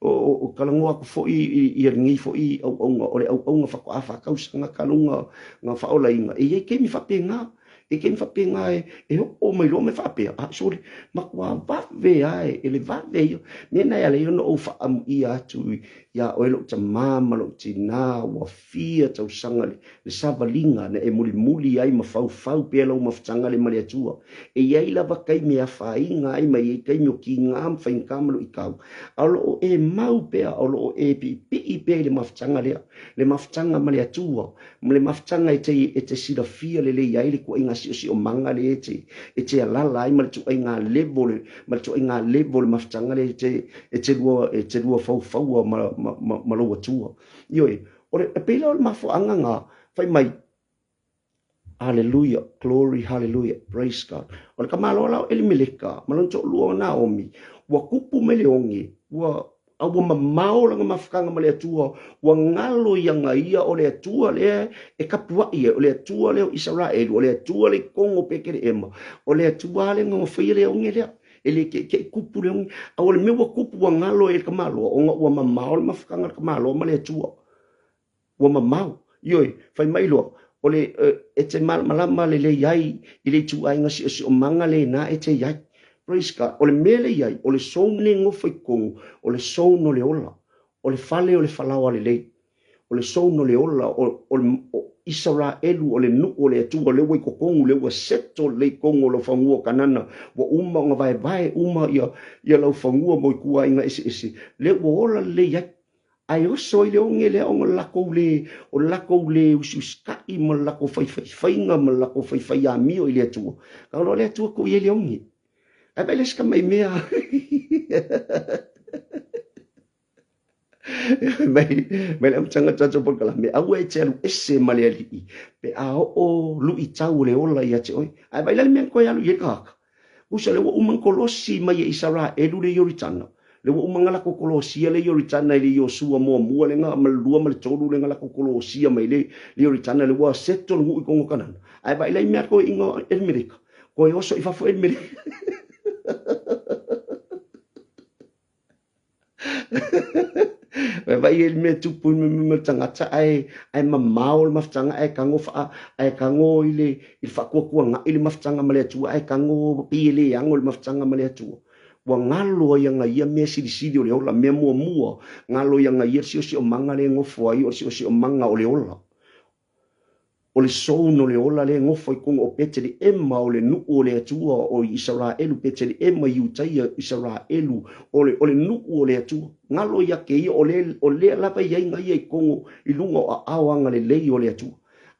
o kalangoa ko fo i ngi fo i au fa ko afa kausanga kalunga nga fa ola inga e kaimi fapenga e kaimi fapenga e o mai lo me fape sorry makwa va ve ai ele va ve ne na ya le no o fa am ia tu ya o lo ta mama lo tina wa fia tau sanga le savalinga na e muli ai mafau pe lo maftanga le mali atua e ia lava kai me afainga ai mai kai no ki ngam fain kamlo i kau alo e mau pe alo e pi pe le maftanga mali atua le maftanga e te sila fia le ia ile ko inga si o manga le e te alala ai mal tu inga level maftanga le e te lua fau ma lo atua io ore e pela o mafo anga fai mai hallelujah glory hallelujah praise God ore ka malo la ele meleka malon to luo Naomi wa kupu meleongi wa awa mamao langa mafkanga male atua wa ngalo yanga ia ole atua le e kapua ia ole atua le Israel ole atua le kongo pekere ema ole atua le ngo file onge le ele ke kupu le onge awole me wa kupu wa ngalo e kamalo o wa mamao mafkanga kamalo male atua wa mamao yoi fai mai lo ole e te malama le yai ile tu ai ngasi o manga le na e te yai praise God ole mele yai ole soune ngofai kongu ole sono le ola ole fale ole falawa le ole sono le ola ole Israelu ole nu ole tu ole we ko kongu le wa seto le kongu lo fangu kanana wa uma nga vai uma ya lo fangu mo ku ai ngasi le ola le yai ai o soi le onge le onga lako le ususka i mo lako fai nga mo lako fai a mi o ile tu ka lo le tu ko ile onge ai bele ska mai mea mai mai am changa chacho por kala me au e chelu esse male ali pe a o lu I tau le ola ia che oi ai vai le men ko ia lu ye ka usa le o man kolosi mai e Isara e lu le yoritana le o mangala ko kolosi le yoritana le Yosua mo mo le nga mal lua mal tolu le ngala ko kolosi mai le yoritana le wa settle ngu ko ngokana ai vai le me ko ingo Amerika ko e oso I fa fo Amerika vai ele me tupu me tangata ai mamau mafutanga ai kango fa ai kango ile fa ko nga ile mafutanga male tu ai kango pile yango mafutanga male tu wa ngalo yang ia me sidi ole ola me mua ngalo yang ia si o manga le ngofo ai o si o manga ole ola o le sono le ola le ngofo I kungo o pete le ema o le nuku o le atua o Israelu pete le ema iutaia Israelu o le nuku o le atua ngalo ia ke ia o le lapa ia inga ia I kungo I lunga o awanga le lei o le atua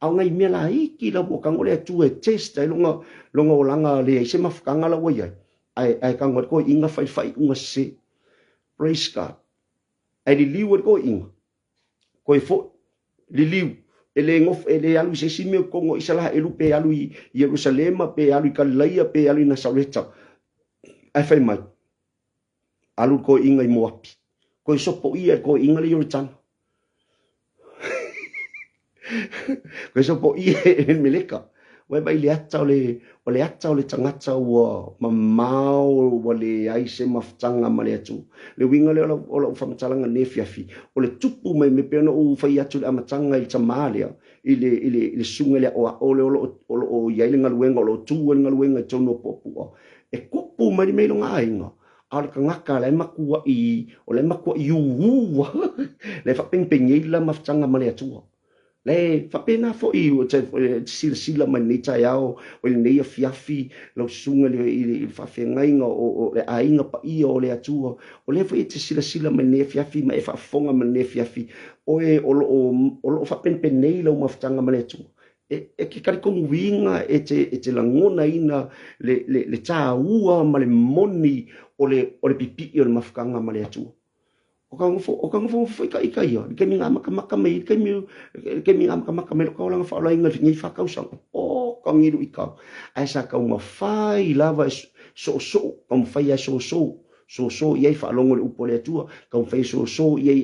au ngai mea la iki la mo kango le atua e testa I longa o langa le ai se mafukanga la wai ai kango ko inga fai unga se praise God ai li liu ko inga ko fo li liu ele ngof ele alu se sime kongo isala elu pe alu I Yerusalema pe alu I Galileia pe alu I Nasareta ai fai mai alu ko inga I Moapi ko sopo ia ko inga le Yordan ko sopo ia en meleka wai bai le ata o le tangata wa mamau wa le aise maftanga ma le atu le winga le ola whamatalanga ne fiafi o le tupu mai me pena o whai atu le amatanga I Tamalia I le sunga le o le o yailinga luenga o lo tuwenga luenga I tono popua e kupu mai me longa ainga ala kangaka le makua I o le makua I uwa le whapengpengi la maftanga ma le atua le whapena fo I o te sila mai nei tai ao o le nei a fiafi lau sunga le whawhengainga o le ainga pa ia o le atua o le fo I te sila mai nei a fiafi ma e whafonga mai nei a fiafi o lo whapenpen nei lau mawhtanga mai le atua e ke karikongu winga e te langona ina le tā ua ma le moni o le pipi o le mawhakanga mai le atua o kang fo ka ia ke mi ngama maka mai ke mi ngama maka mai ko lang fa la inga ni fa kau sang o kang iru ika ai sa ka uma fai lava so kom fai so ye fa longo le upole tua kom fai so ye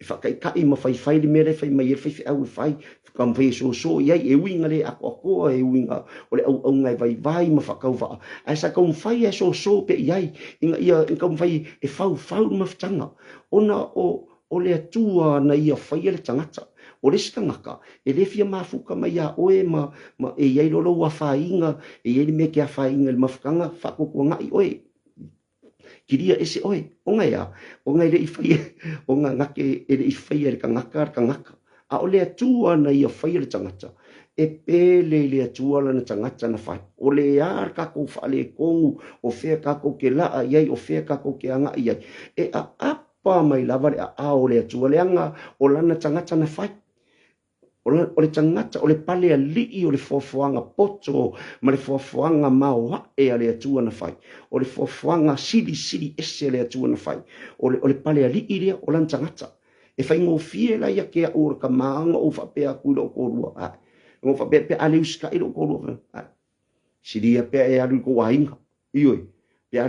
fa kai ma fai le mere fai mai fai au fai kom fai so ye e winga le ako e winga o le au ngai vai ma fa kau va ai sa kom fai so pe ye inga ia kom fai e fau ma ftanga ona o le atua na ia fai le tangata o le skangaka e le fia mafuka mai a oe ma e ia lolo wa fainga e ia me ke a fainga le mafukanga fa ko ngai oe kiria ese oe o ngai le fai o ngake e le fai le kangaka a o le atua na ia fai le tangata e pele le atua na tangata na fai o le ar ka ko fa le kongu o fe ka ko ke la ia o fe ka ko ke anga ia e a pa mai lava le a o le atua le anga o lana tangata na fai o le tangata o le pale a lii o le fofoanga poto ma le fofoanga maua e a le atua na fai o le fofoanga sili ese le atua na fai o le pale a lii lea o lana tangata e fai ngō fie la ia ke a ora ka maanga o whapea kuila o korua ngō whapea pe a leuska ilo korua siria pe e alu ko wainga ioi pe a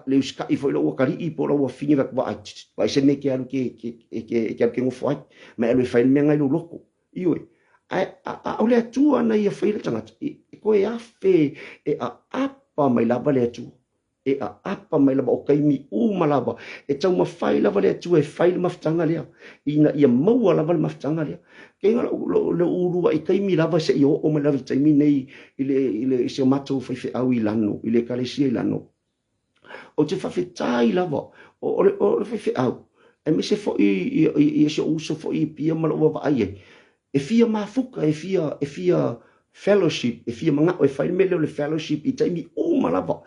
leuska I fo ilo wakari I pora wa fingi wak wa se me ke alu ke ngō fwai me alu fai me ngai lo loko ioi a ole atua na ia whaila tangata ko e afe e a apa mai lava le atua e a apa mai lava o kaimi malava e tau mawhai lava le atua e whaila maftanga lea ina ia maua lava le maftanga lea ke inga le urua I kaimi lava se I o mai lava taimi nei I se o matou whaife au I lano I le kalesia I lano o te whawhetai lava o le whaife au e me se fo I se uso fo I pia malaua wa aie e fia mafuka e fia fellowship e fia manga o e whai mele o le fellowship I taimi malava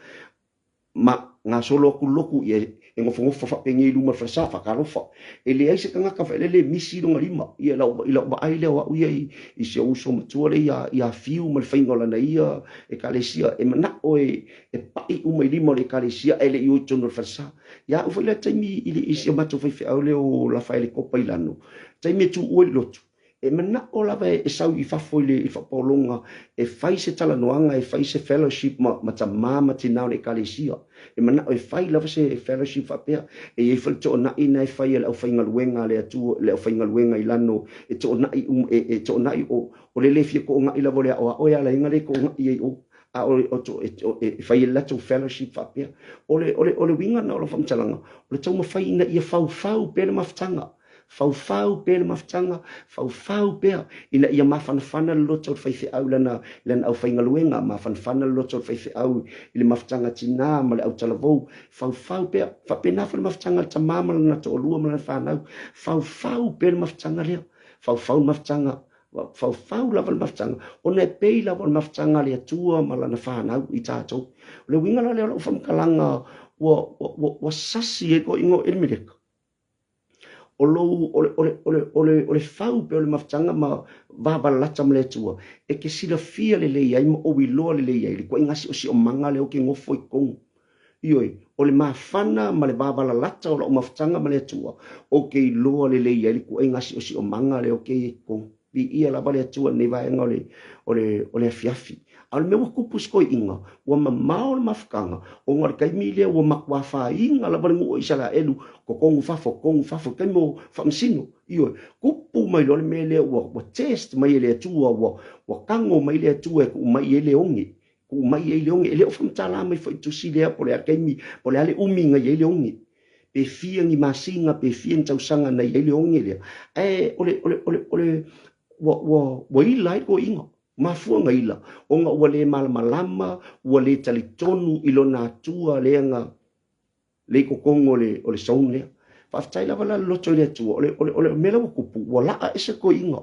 ma ngā solo aku loku e ngofo whapengi I luma frasa whakarofa e le aise kanga ka whaelele misi longa lima I lau ai leo au ia I se uso matua le ia fiu ma le whaingola na ia e kalesia e mana o e pa i umai lima le kalesia ele i o tono farsa ya o fai taimi ile isi mato fai fe au le o la fai le kopa ilano taimi tu o lotu e mana o lava e sau i fafo ile i fapolonga e fai se talanoanga e fai se fellowship ma ta mama tina le kalesia e mana o e fai lava se fellowship fapea e fai to na ina e fai le au fai ngaluenga le atu le au fai ngaluenga ilano e to na i e to na i o le le fie ko nga ila vole o ya la ingale ko nga i o a o to e fai la to fellowship fapea ole winga na o fam talanga ole to ma fai na ia fau pe le maftanga fau pe le maftanga fau pe ina ia mafana lo to fai fe au lana au fai ngaluenga mafana lo to fai fe au ile maftanga tina ma le au talavo fau pe fa pe na fa maftanga tamama na to lua ma fa na fau pe le maftanga le fau maftanga fau lava le maftanga ona e pei lava le maftanga le atua ma lana whanau i tātou le winga la leo whamkalanga wa sasi e ko ingo ilmireka o le fau pe o le maftanga ma vava lata ma le atua e ke sila fia le lei ai ma o wiloa le lei ai le kwa ingasi o si o manga le o ke ngofo i kongu ioi o le mafana ma le vava la lata o la o maftanga ma le atua o ke iloa le lei ai le kwa ingasi o si o manga le o ke i kongu bi ia la vale atua nei vai ngole ole afiafi al me kupu skoi inga wa mamao le mafkanga o ngor kai mile wa makwa fa inga la vale mo isala elu ko kongu fafo kai mo famsino io kupu mai lo mele wa test mai le atua wa kango mai le atua ku mai ele ongi ku mai ele ongi ele fam tala mai foi tu si le pole kai mi pole ale uminga ele ongi pe fia ngi masinga pe fia ntausanga na ele ongi le ole wa ila ko inga mafua nga ila o nga wale malama wale talitonu ilona tua lenga le ko kongo le ole saunle fa tai la wala loto le tua ole mela kupu wala ese ko inga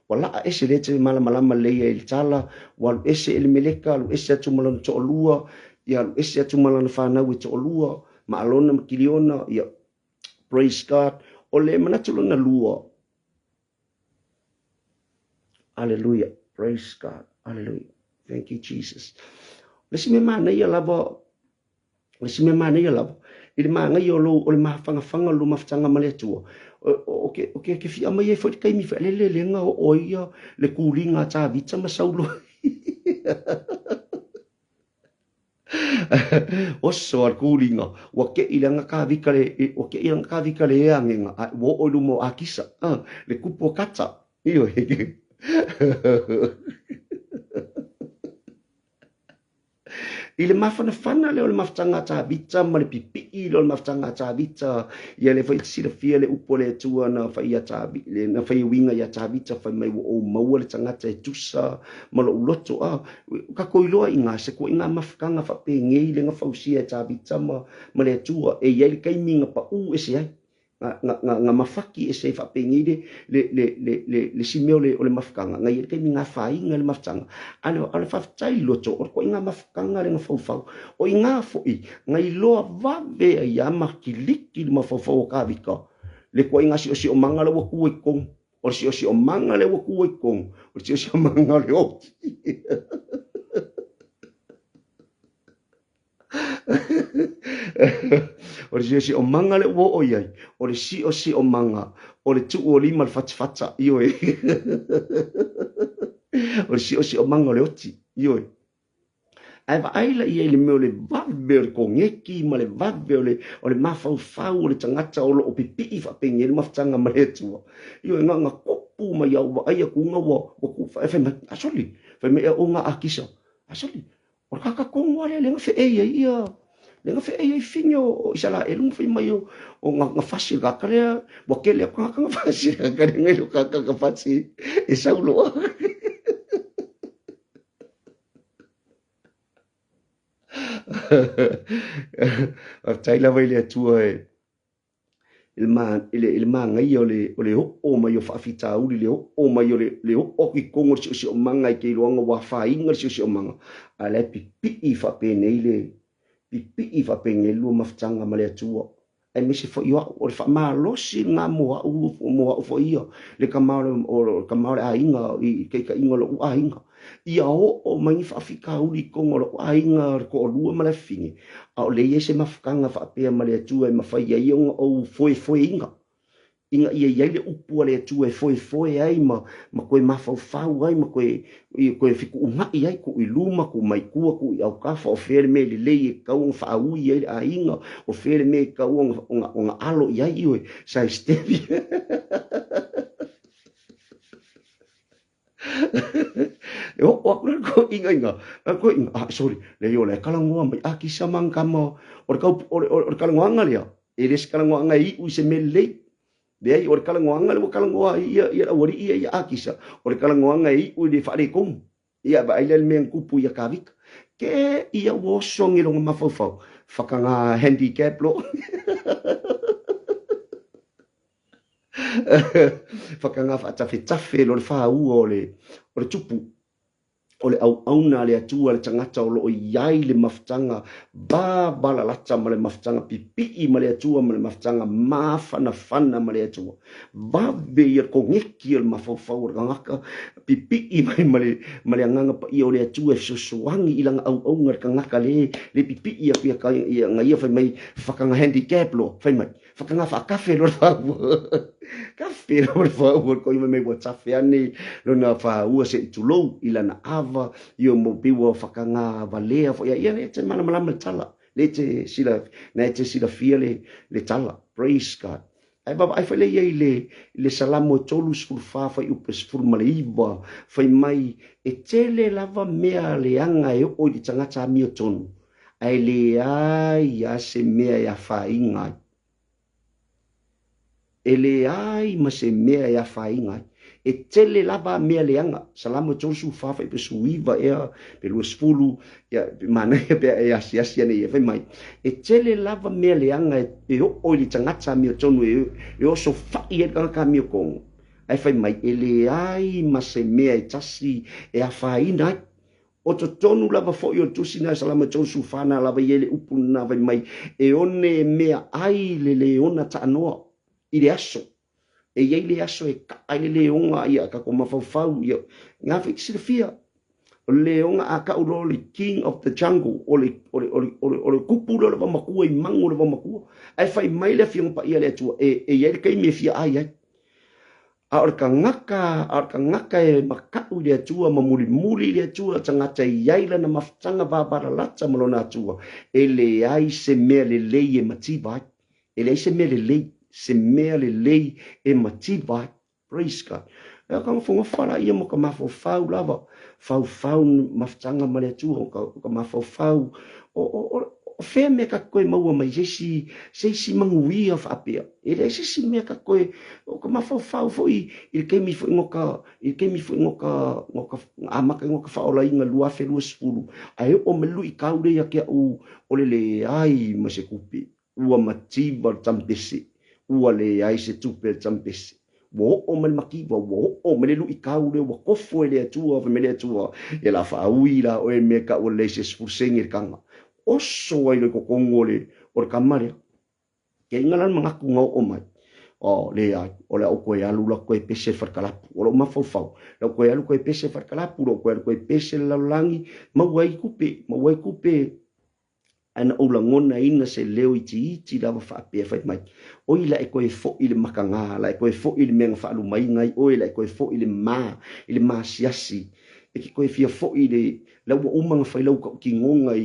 wala ese le te malama le il tala wal ese el meleka ese atu malon to lua ya ese atu malon fa na wi to lua ma alona kiliona ya praise God ole manatulona lua. Hallelujah. Praise God. Hallelujah. Thank you, Jesus. Lesi me mana ia lava. Ili mana ia lo o le mafanga lo maftanga male tua. Okay, ke fi ama ia foi kai mi fa le nga o ia le kulinga ta vita ma saulo. O so ar kulinga. Wa ke ilanga ka vikale, o ke ilanga ka vikale e angenga. Wo o lumo akisa. Le kupo kata. Iyo hege. Ile mafana le o le maftanga ta vita ma le pipi le maftanga ta vita ia le fai sila fia le upo le tua na fai ya ta le na fai winga ya ta vita fai mai o mau le tangata e tusa ma lo loto ka koiloa inga se ko inga mafkanga fa pe ngei le nga fausia ta vita ma le tua e ia le kai minga pa e se ai nga mafaki e se fa pengide le simeo le ole mafkanga nga yeke mi nga fai nga le maftanga ale fa tai loto o ko nga mafkanga le nga fau o nga foi nga ilo va ve ya makiliki le mafau ka vika le ko nga si o manga le ku e kong o si o manga le ku e kong o si o manga le o o le si o manga le wo o yai o le si o manga o le tu o lima le fatfata io e o le si o manga le oti io e ai va ai la ia le me le vave ko ngeki ma le vave o le mafau o le tangata o lo pipi fa pengi le maftanga ma le tu io nga kopu ma ia wa ai ku nga wa ku fa fa asoli fa me o nga akisa asoli o kaka kongo le nga fe ia le nga fe e finyo isala e lung fe mai o nga fasi ga kare bo ke le ka fasi ga kare ngai ka fasi e saulo a taila vai le tua il ma ngai o le o mai o fafita uli le o mai o le o ki kongo si o manga ke luanga wa fa inga si o manga ale pipi fa pe nei le pipi fa pe nei lu maftanga ma le tua ai misi fo yo o fa ma lo si nga mo fo io le kamau a inga I ke ka inga lo a inga ia o mai fa fika uli ko lo a inga ko lu ma le fingi a le yese mafkanga fa pe ma le tu e ma fa ia o foi inga inga ia le upu le tu e foi ai ma koe mafau ai ma koe fiku unga ai ku iluma ku mai ku au kafa o fere me le e kau fa au ia a inga o fere me kau onga alo ia iwe sai stevi o ko inga sorry le yo le kala ngoa mai aki samang kama o kala ngoa le e les kala ngoa ngai u se me le Dei or kala ngoanga le kala ngoa ia wari ia akisa or kala ngoanga I u le fare kom ia ba ile men kupu ia kavik ke ia wo song ilong mafofo fakanga handicap lo fakanga fa tafe lo fa u ole tupu ole au na le atua le tangata o lo iai le maftanga ba bala lata ma le maftanga pipi ma le atua ma le maftanga fana ma le atua ba be ia ko ngeki le mafofau ngaka pipi ma le nganga pa ia le atua sosoangi ilang au ngar ngaka le pipi ia pia ka ia ngai fa mai fakanga handicap lo fa mai fakanga fa kafe lo fa kafe lo fa ko mai bo tafe ani lo na fa u se tulo ilana ava io mo piwa fakanga valea fo ia le te mana malama tala le te sila fia le tala praise God ai baba ai fa le ia le salamo tolu skul fa upes formaliva fa mai e tele lava mea le anga e o di tangata mi tonu ai le ai ya se mea ya fa inga ele ai ma se mea ya fa inga e tele lava mea leanga salamo tolu fa pe suiva pe lo sfulu ya mana pe sia ne fe mai e tele lava mea leanga e o li tangata mi tonu e o so fa ia ka mi ko ai fe mai ele ai ma se mea e tasi e a fa ina o to tonu lava fo yo tusina salama tolu fana lava yele upuna vai mai e one mea ai le ona ta no ile aso e ia le aso e ka ai le onga ia ka ko mafau ia nga fi silfia le onga a ka ulo le king of the jungle o le kupu lo va maku I mango lo va maku ai fai mai le fiong pa ia le tu e ia le kai me fia ai a or ka ngaka e makau le tu ma muli le tu tanga ia ile na maftanga ba bara latsa mo na tu e le ai se me le e matiba e le se me le se mea le lei e mativa praise God e ka fonga fala ia mo ka mafofau lava fau maftanga ma le tu ka mafofau o fe me ka koe maua mai si mangui of apia e le si me ka koe o ka mafofau foi il kemi foi ngoka amaka ngoka faola inga lua fe lua spulu ai o melu I kaude ya ke o le ai ma se kupi ua mativa tampesi ua le ai se tupe tampesi wo o mal makiwa wo o mele lu ikau le wa kofo le atua fa mele atua e la fa uila o e meka o le se spusengi kanga o so ai le kokongo le o kamare ke ingalan mga kunga o mai o le ai o le o ko ya lu la ko e pese farkalapu o lo mafofau la ko ya lu ko e pese farkalapu lo ko ko e pese la langi ma wai kupe ana ola ngona ina se leo iti lava fa pe fa mai o ila e koe fo ile makanga la e koe fo ile menga fa lu mai ngai o ila e koe fo ile ma siasi e ki koe fia fo ile la wa umanga fa lau ki ngonga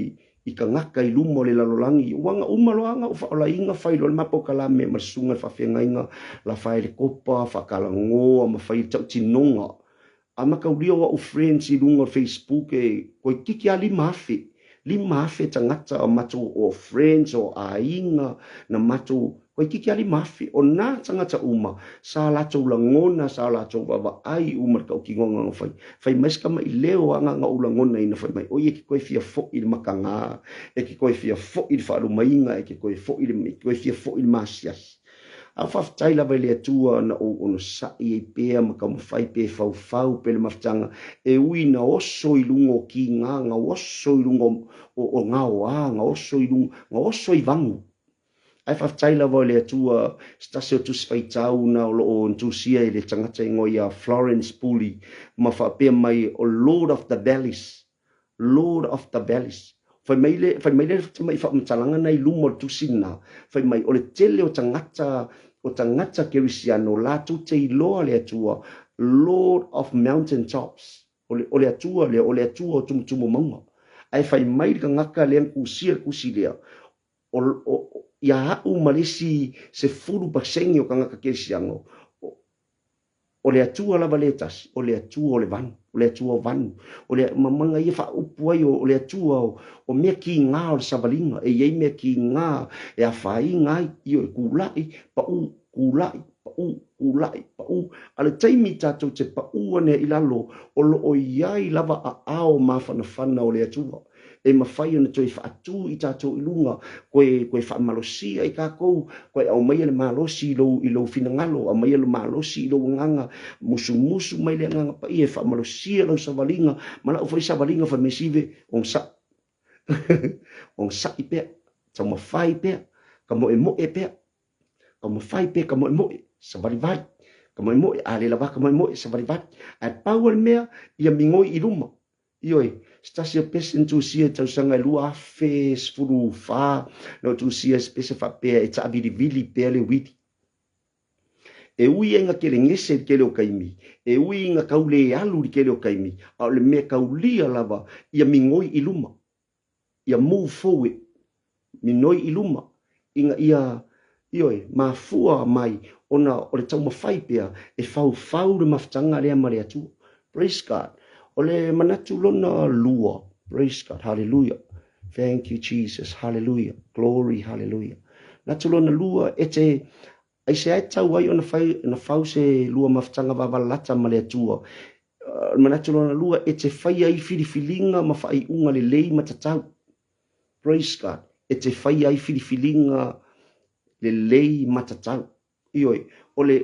I ka ngaka I lumo le lalolangi wanga umaloanga o fa ola inga fa ilo mapo kala me masunga fa fenga inga la fa ile kopa fa kala ngo ma fa tau tinonga ama ka ulia wa o friends I lunga Facebook e koe kiki ali mafi lima fe tangata o mato o friends o ainga na mato ko kiki ali mafi o na tangata uma sa la to langona sa la to baba ai uma ka ki ngonga fai meska mai leo anga nga ulangona ina fai mai o ye ki ko fia fo il makanga e ki ko fia fo il fa mainga e ki ko fo il mi ko fia fo il masias a faftai la vele tua na o ono sa I pe ma ka fai pe fau pe le maftanga e uina oso I lungo ki nga oso I lungo o nga o nga oso I lungo nga oso I vangu ai whaftai lava le atua stasi o tusi whaitau na o loo ntusia i le tangata ingo ia Florence Puli ma whapea mai o Lord of the Valleys. Lord of the Valleys. Whai mai le mai whamtalanga nei lumo tusina. Whai mai o le tele o tangata kerisiano la tu te iloa le atua Lord of Mountain Tops. O le atua o tumutumu maunga. Ai whai mai ka ngaka le kusi lea. Ia hau malisi se furu pasengi o ka ngaka kerisiano. O le atua lava le tasi, o le atua o le vanu, o le atua o vanu, o le mamanga ia wha upu ai o le atua o mea ki ngā o le savalinga, e iei mea ki ngā, e a whai ngai, i o e kulai, pa u, ale taimi tātou te pa u ane ilalo, o lo o iai lava a ao mawhana o le atua. E mawhai ana toi whaatu i tātou ilunga, koe whamalosia i kākou, koe au mai le malosi i lo finangalo, au mai le malosi i lo nganga, musu mai le nganga pa i e whamalosia lau savalinga, mana u whai savalinga wha mesive, on sa i pea, ta mawhai pea, ka mo e pea, ka mawhai pea, ka mo e savalivari, ka mo e ale lava, ka mo e savalivari, ai pau al mea, ia mingoi i ruma, ioi, stasi o pesen tu sia tau sanga lua fe sfuru fa no tu sia spese fa pe e ta vili pe le witi e ui nga kele ngese kele o kaimi e ui nga kaule alu kele o kaimi a le me kaulia lava ia mingoi iluma ia move forward minoi iluma inga ia ioi mafua mai ona o le tau mawhai pea e fau le maftanga lea mare atu. Praise God. Ole manatu lona lua. Praise God. Hallelujah. Thank you, Jesus. Hallelujah. Glory. Hallelujah. Natu lona lua ete ai se ai tau ai ona fau se lua maftanga wavalata male atua. Manatu lona lua ete fai ai filifilinga ma fai unga le lei matatau. Praise God. Ete fai ai filifilinga le lei matatau. Ioi. Ole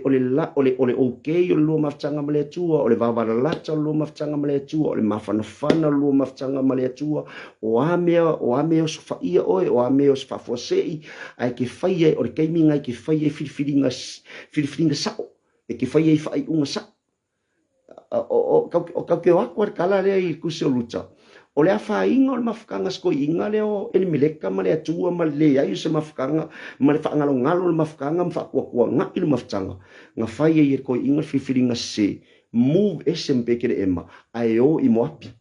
okay o lua maftanga male atua, ole vavalata o lua maftanga male atua, ole mafanafana o lua maftanga male atua, o amea o sfaia oe, o amea o sfafosei, ai ke faia, ole keiminga ai ke faia filifilinga sao, e ke faia i fai unga sao. O kau ke wakwa kala lea i kusi o luta. O le afa inga o le mafukanga sko inga leo ele mileka ma le atua ma le ai se mafukanga ma le whaangalo ngalo le mafukanga ma whakua nga i le mafutanga nga whaia i e ko inga whiwhiringa se move SMP kere ema ai o i moapi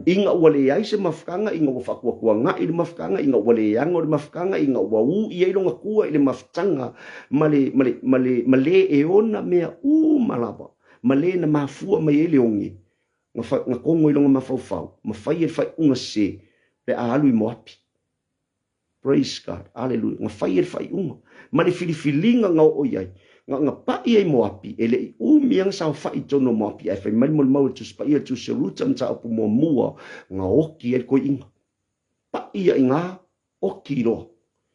inga ua le ai se mafukanga inga ua whakua nga i le mafukanga inga ua le anga o le mafukanga inga ua u i eilonga kua i le mafutanga ma le e ona mea malava ma le na mafua ma ele ongi nga kongo ilonga mafau ma fai e fai unga se le alu i moapi. Praise God. Hallelujah. Nga fai e fai unga ma le filifilinga nga o iai nga pai e moapi ele i umiang sa fai tono moapi ai fai malimol mau tu spai tu seruta mta apu mua nga oki e ko inga pai e nga oki ro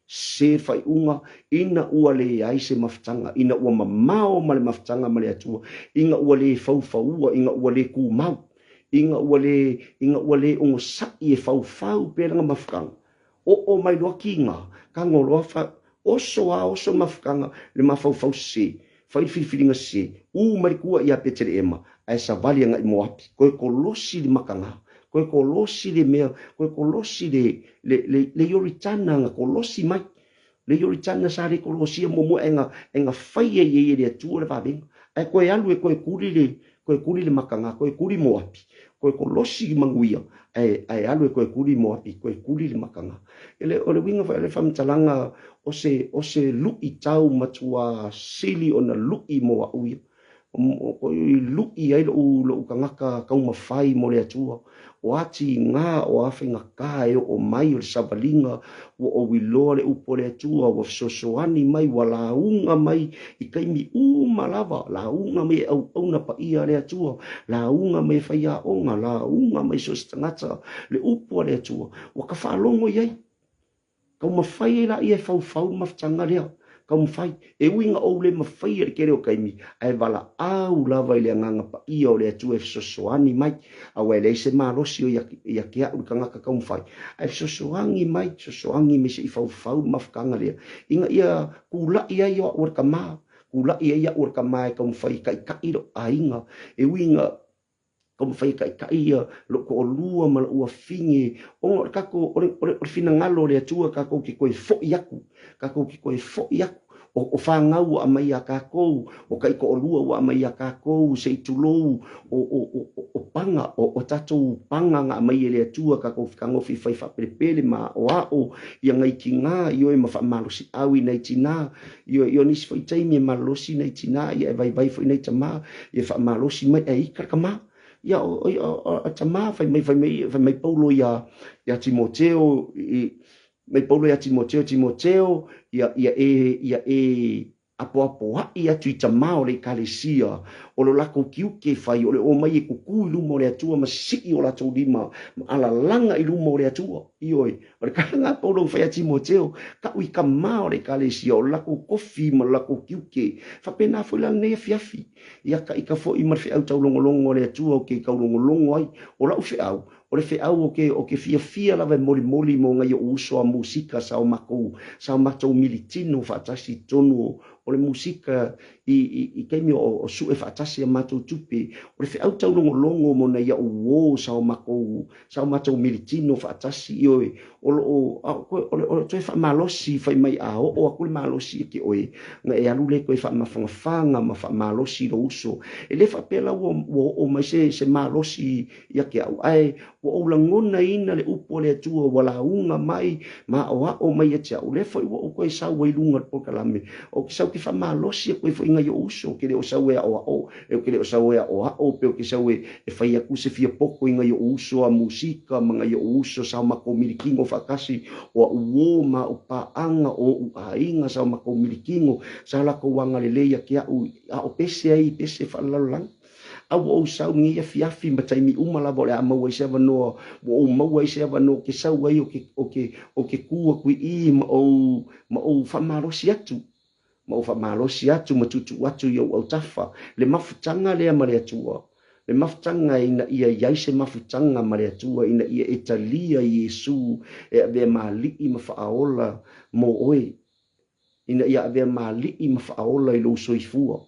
se fai unga ina ua le ai se maftanga ina ua mamao ma le maftanga ma le atua inga ua le fau inga ua le ku mau inga ua le ongo sai e fau pera nga mafukanga o mai loa ki nga ka ngoloa fa oso mafukanga le mafau se fai filinga se mai kua ia petere ema ai sa vali nga i moapi koe kolosi li makanga koe kolosi le mea koe kolosi le yoritana nga kolosi mai le yoritana sa le kolosi mo enga fai e le atua le vabenga ai koe alu e koe kuri le makanga koe kuri moapi koe kolosi manguia ai alu e koe kuri moapi koe kuri le makanga ele o le winga fa le famtalanga o se lui tau matua sili ona lui moa uia o lui ai lo kangaka kauma fai mo le atua o ati nga o afenga kai o mai o savalinga o wiloa le upo le atua o sosoani mai wala unga mai i kaimi malava la unga mai au na pa ia le atua la unga mai faia onga la unga mai sostangata le upo le atua o ka falongo iai kauma fai la ia fau maftanga lea kaum fai e winga o le mafai le kere o kaimi ai vala au lava ile nganga pa ia o le atu e sosoani mai a wele se malosi o ia kia u kanga ka kaum fai ai sosoangi mai sosoangi me se fau fau mafkanga le inga ia kula ia ia o kama kula ia ia o kama kaum fai kai kai ro ainga e winga como fai kai kai ia lo ko lua mal ua fingi o kako o fina ngalo le atua kako ki koe fo yaku kako ki koe fo yaku o whangau a mai a kākou, o kai ko lua a mai a kākou, se tulou, o panga, o tatou panga ngā mai ele atua, kako whikangofi whai whaperepele ma o ao, ia ngai ki ngā, io e mawha malosi awi nei tina, io nisi whai taimi e malosi nei tina, ia e vai whai nei tama, ia wha malosi mai e ikaraka maa. Ia o tama fai mai paulo ia Timoteo mai paulo ia Timoteo ia apo ia tu tama o le kalesia o lo lako kiuke fai o le o mai e kuku i lumo le atua ma siki o la tau lima ma ala langa i lumo le atua ioi o le kalanga paulo fai a Timoteo ka ui ka ma o le kalesia o lako kofi ma lako kiuke fa pena foi la nei fiafi ia ka ika fo i marfe au tau longo le atua o ke kau longo ai o la ufe au o le feau o ke fia lava moli mo ngai o uso a musika sa o matou militino fa tasi tonu o le musika i kaimi o su e fa tasi a matou tupi o le feau tau longo mo na ia o sa o matou militino fa tasi io o toi fa malosi fa mai a o akule malosi ke oe nga e alu le ko fa mafanga ma fa malosi lo uso e le fa pela o mai se malosi ia ke au ai o langona ina le upo le atua wala unga mai ma o mai e tia o le foi o koe sa wai lunga po kalame o ki sau ki fa malosi koe foi inga yo uso ke le o sau e o ke le o sau e o pe o ki sau e fai aku se fia poko inga yo uso a musika mga yo uso sa mako milikingo fakasi o uo ma o paanga o ainga sa mako milikingo sa la ko wanga le leia ki a o pese ai pese fa lalang au sau ngi ya fiafi matai mi umala bole a mau se vano o mau se vano ke sau ai o ke kua kui I ma o fa marosi atu ma tutu atu yo au tafa le mafutanga le amare atua le mafutanga ina ia yaise mafutanga mare atua ina ia Italia Yesu e ave mali I mafaola mo oe ina ia ave mali I mafaola I lo soifua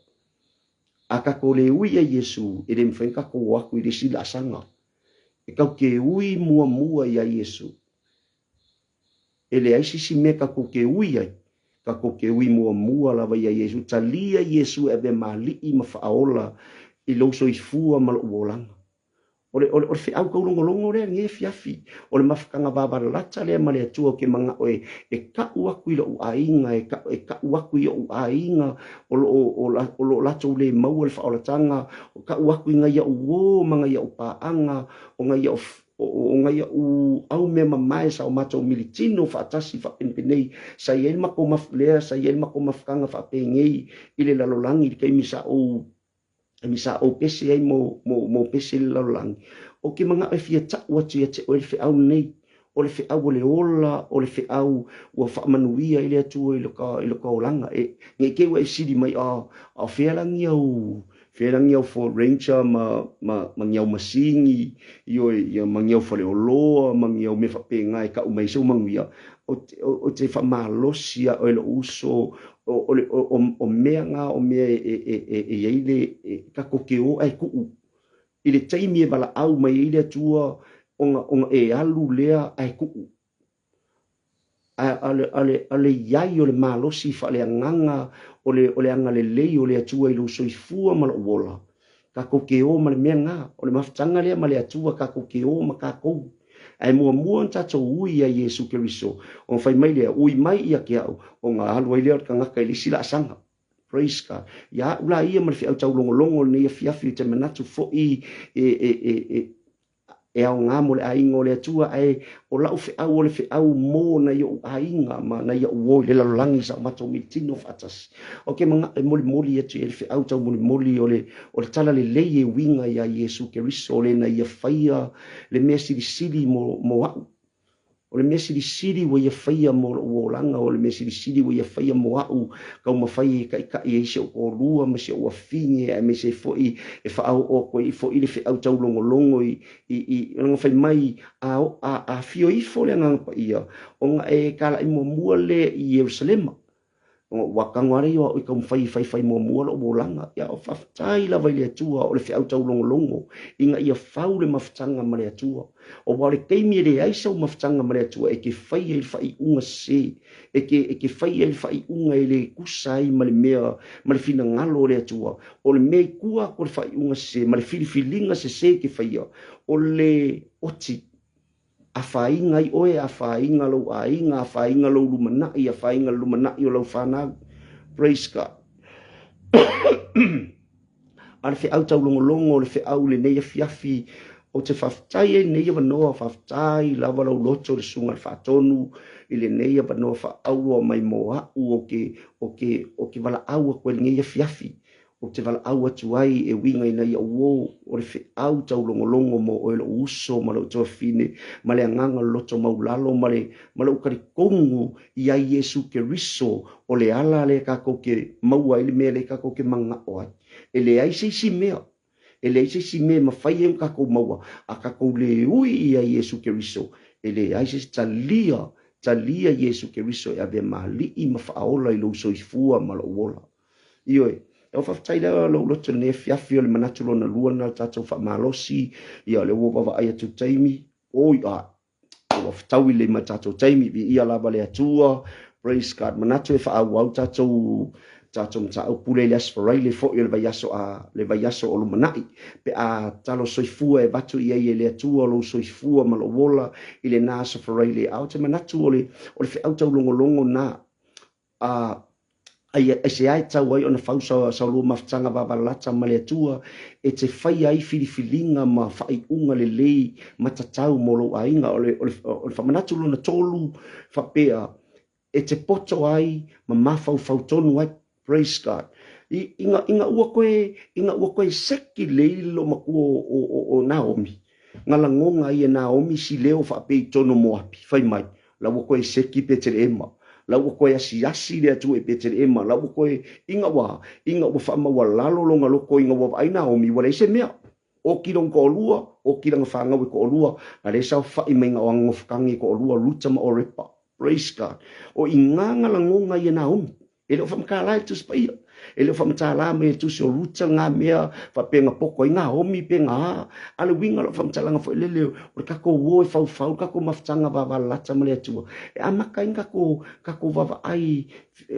aka ko le ui a Yesu e le mwhenka ko aku I le sila asanga. E kau ke ui mua I a Yesu. E le aisi si me ka ko ke ui ai. Ka ko ke ui mua lava I a Yesu. Ta lia Yesu e be mali I mawhaaola I loso I fua mal uolanga. O le whiau kau longo rea nge fiafi. O le mafakanga babara lata lea male atua ke mga oe e ka uaku I lo uainga, e ka uaku I o uainga, o lo lato le mau le whaolatanga, o ka uaku I ngai a uo, mga ia upaanga, o ngai a o ngai au me mamae sa o matou militino whaatasi whapenpenei, sa iel mako maflea, sa iel mako mafakanga whapengei, I le lalolangi, kei misa o pese ai mo pese laulangi o ke mga e fia ta watu ia te o le feau nei o le feau le ola o le feau ua whaamanuia I le atua I lo ka olanga e nge ke wa sidi mai a whealangi au for ranger ma ngiau masingi ia ma ngiau fale oloa ma ngiau me whapenga e ka umai sau manguia o te whamalosia o le uso o mea ngā o mea e eile ka koke o ai kuu I le taimi e wala au mai eile atua onga e alu lea ai kuu ale iai o le malosi fa le anganga o le anga le lei o le atua I lo soifua ma la uola ka koke o ma le mea ngā o le maftanga lea ma le atua ka koke o ma ka kou ai mua tatou ui a Yesu Keriso o fai mai lea ui mai ia ke au o ngā halua I lea ka ngaka I le sila asanga praise God ia ula ia ma le fiau tau longo ne ia fiafi te manatu fo e au ngā mo le ainga o le atua o lau feau o le feau mō na ia ainga ma na ia uo le lalolangi sa matou mitino fatas o ke mga moli atu e le feau tau moli o le tala le lei e winga ia Yesu Keriso o le na ia whaia le mea siri mo au o le mea siri wa ia whaia mo o langa, o le mea siri wa ia whaia mo au, kau ma whaia ka i se o rua, ma se o awhinge, e me se foi, e whaau o koe, i foi le whi au tau longo i langa whai mai, a fio i fo le ngangpa ia, o nga e kala i mo mua le i Jerusalema, wa kangware yo i kam fai mo mo lo bolanga ya o faftai la vai le tua o le fi auto longo inga ia fau le maftanga ma le tua o wale keimi le ai so maftanga ma le tua e ke fai unga se e ke fai unga le kusai ma le mea ma le fina ngalo le tua o le me kua ko le fai unga se ma le filifilinga se ke fai o le oti a whainga i oe, a whainga lo ainga, a whainga lo lumanai, a whainga lumanai o lau whanau. Praise God. A le whi au tau longo, le whi au le neia fiafi, o te whaftai e neia wanoa, whaftai lava lau loto le sunga le whatonu, i le neia wanoa wha aua mai mo au o ke wala aua koe le neia fiafi. O te wala au atu ai e winga ina ia uo o le whi au tau longo mo o ele uso ma lau toa fine ma le anganga loto maulalo ma le ukari kongu i ai Yesu ke riso o le ala le kako ke maua ili mea le kako ke manga o ai e le ai seisi mea e le ai seisi mea ma whai em kako maua a kako le ui i ai Yesu ke riso e le ai seisi talia Yesu ke riso e ave mali i ma whaola i lo soifua ma lo wola ioe e o whaftai lea lo loto ne fiafi o le manatu lona luana tatou whamalosi ia le uovawa ai atu taimi oi o whaftaui le ma tatou taimi vi ia lava le atua praise God manatu e whaau au tatou mtau pule le asfarai le fo i le vaiaso o lumanai pe a talo soifua e batu ia i le atua lo soifua ma lo wola i le nā asfarai le au te manatu o le whiau tau longo na ai se ai tau ai ona fausa sa lu maftanga babalata ma le atua e te fai ai filifilinga ma fai unga le lei matatau mo lo ainga o le whamanatu lona tolu whapea e te poto ai ma mafau tonu ai praise God inga ua koe seki leilo maku o Naomi ngala ngonga ai e Naomi si leo whapei tono mo api fai mai la ua koe seki pe te ema lau koe asi le atu e Peter Emma, lau koe inga wa whaama wa lalo longa loko inga wa aina o mi wale se mea. O ki rong ko olua, o ki rong whaanga ko olua, a re sao whai menga o ngofukangi ko olua, rutama o repa. Praise God. O inganga la ngonga i na omi. E leo whamkalai tu spaia. E leo whamtala me tu se o ruta ngā mea, whapenga poko i ngā omi pe ngā. Ale winga lo whamtalanga fo leleo, o kako wo e whau, kako maftanga wawa lata male atua. E amaka inga kako wawa ai,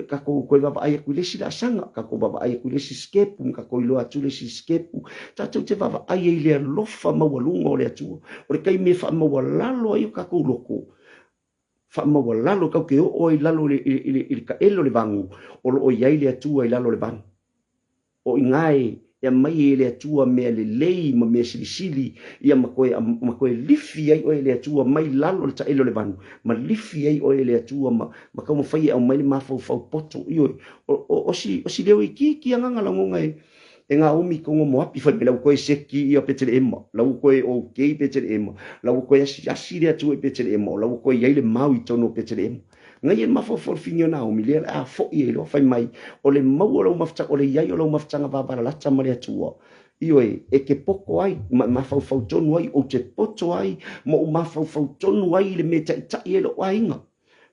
kako koe wawa ai aku lesi la sanga, kako wawa ai aku lesi skepu, kako ilo atu lesi skepu. Tatou te wawa ai e lea lofa mawalunga o le atua. O le kai me wha mawalalo ai o kako loko. Whaamaua lalo kau ke o i lalo i ka elo le vangu o lo o iai le atua i lalo le vangu. O i ngai ia mai e le atua mea le lei ma mea silisili ia makoe lifi ai o e le atua mai lalo le ta elo le vangu. Ma lifi ai o e le atua ma kau mawhai au mai le mafau poto i oi. O si leo i ki anganga langonga e ngā omi kongo mo api whai me lau koe seki i a Petere Emma, lau koe o kei Petere Emma, lau koe asi rea tu e Petere Emma, lau koe iai le mau i tono Petere Emma. Ngai e mawhawhawh finio nā omi, lea a fo i e loa whai mai, o le mau o lau maftanga, o le iai o lau maftanga wāpara lata ma rea tua. Ioe, e ke poko ai, mawhawhau tonu ai, o te poto ai, ma o mawhawhau tonu ai le me tai e lo ainga.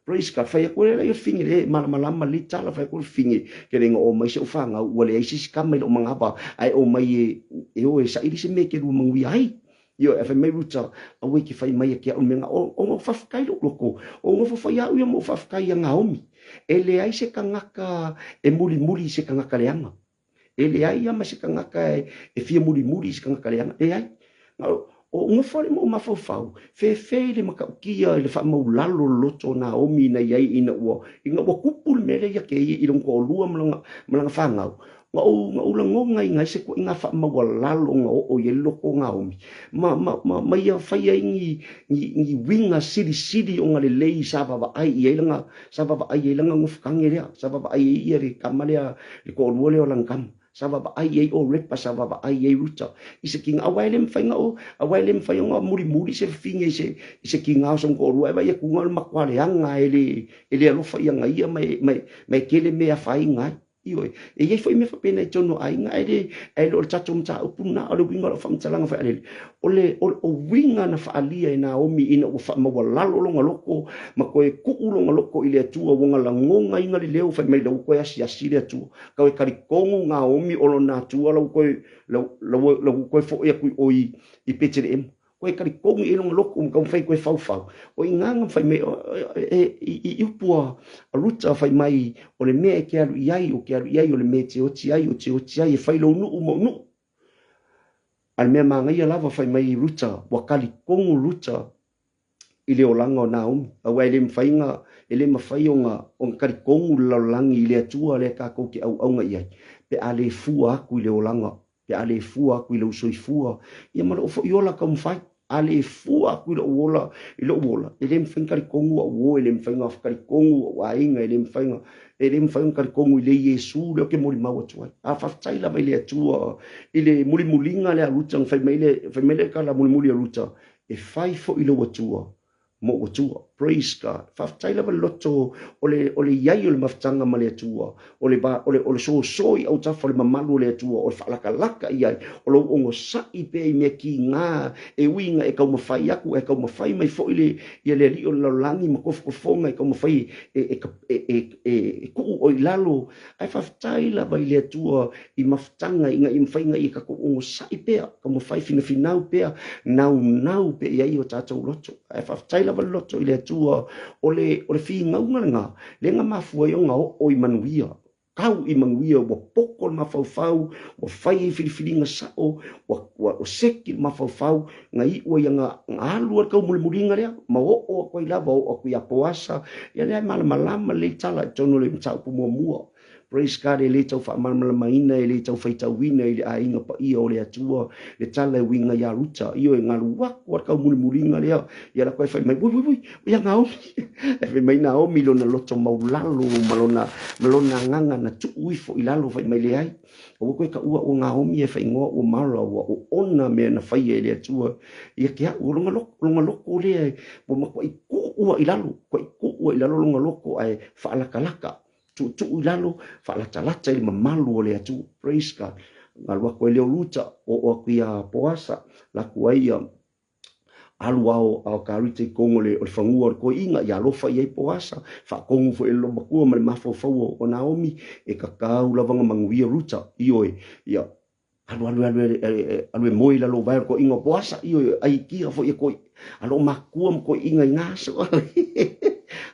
Praise God, fai akore la yo fingi le malama li tala fai akore fingi ke renga o mai se o whanga wale ai sisi kama ilo mangapa ai o mai e o e sa iri se me ke rua mangui ai yo e fai mai ruta a wei ki fai mai ke au menga o ngo whafkai loko o ngo whafai au ia mo whafkai a ngaomi e le ai se kangaka e muri se kangaka leanga e le ai ama se kangaka e fia muri se kangaka leanga e ai o nga fale mo mafau fe le makaukia le fa mau lalo loto na omi na yai ina ua inga wa kupul mele ya ke i long ko lua malanga fangau nga o la ngonga inga se ko inga fa mau lalo nga o ye loko nga omi ma ia fa ia ngi winga sidi o nga le lei sa ba ai ye langa ngufkange rea sa ba ai ye re kamalea le ko lua le o langkam sa va ai o repa sa va ai ruta i se kinga awai mfainga o awai mfainga muri se finge se kinga so ko rua va ia kunga makwale anga ele alofa ia ngai mai kele me afai ngai ioi e ye foi me fa pena tono ai ngai ele o tato mta upuna o winga o fam talanga fa ele o winga na fa alia ina omi ina o fa mawalalo longa loko ma koe ku longa loko ile tua wonga la ngonga inga le leo fa mai do koe asi le tua ka e kari kongu nga omi o na tua lo koe fo e ku oi I petere em koe kari kongu e longa loko ka fai koe fau o inganga fai me I upua a ruta fai mai o le mea ke alu iai o le mea te oti ai e fai lo nu mo nu al mea mangai lava fai mai ruta wa kali kongu ruta I le olanga o Naomi awa ele mfainga ele mafai o kari kongu lalangi I le atua le kako ke au nga iai pe ale fua aku I le olanga pe ale fua aku I le usoi fua ia mara ofo iola ka mfai ale fua aku I le uola ele mfainga kari kongu a uo ele mfainga kari kongu wa inga ele mfainga kari kongu I le Yesu le ke mori maua tuai a faftai la mai le atua I le mulimulinga le aruta fai mai le kala mulimuli aruta e fai fo I le watua mo watua praise God faftai la loto ole iai ole maftanga ma le atua ole soi au tafa le mamalu le atua ole falaka iai ole ongo sai pe I me ki nga e winga e kau mafai aku e kau mafai mai fo ile ia le li o langi ma kofonga e kau mafai e ku o lalo ai faftai la vai le atua I maftanga inga I mfainga I ka ko ongo sai pe kau mafai fina pe nau pe iai o tatou loto ai faftai la loto I le atua ole fi ngaunga lenga mafua yo nga o I manuia kau I manuia wa poko mafau wa fai filifilinga sao wa seki mafau nga I o nga alu kau mulimulinga lea ma o ko lava o ko ia poasa ia le malama le tala tono le mtau mua praise God ele tau fa malamaina ele tau faitau wina ele ainga pa ia o le atua le tala winga ya ruta io e ngalu wa kau mulimulinga lea ia la koe fai mai ui ia ngau e fai mai na o milona loto maulalo malona nganga na tu uifo ilalo fai mai le ai o koe ka ua o ngaomi e fai ngoa o mara o ona me na fai ele atua ia kia o longa loko le o makwa I ku ua ilalo longa loko ai fa alaka tu ilalo fa lata I mamalu o le atu praise God ngalwa ko le luta o kia poasa la kuaia alu ao karite kongole o fangua ko inga ya lofa ia poasa fa kongu fo elo makua ma mafo fo o Naomi e kakau lavanga manguia ruta ioe ia alu moi la lo vai ko inga poasa io ai kia fo ia ko alo makua ko inga ngaso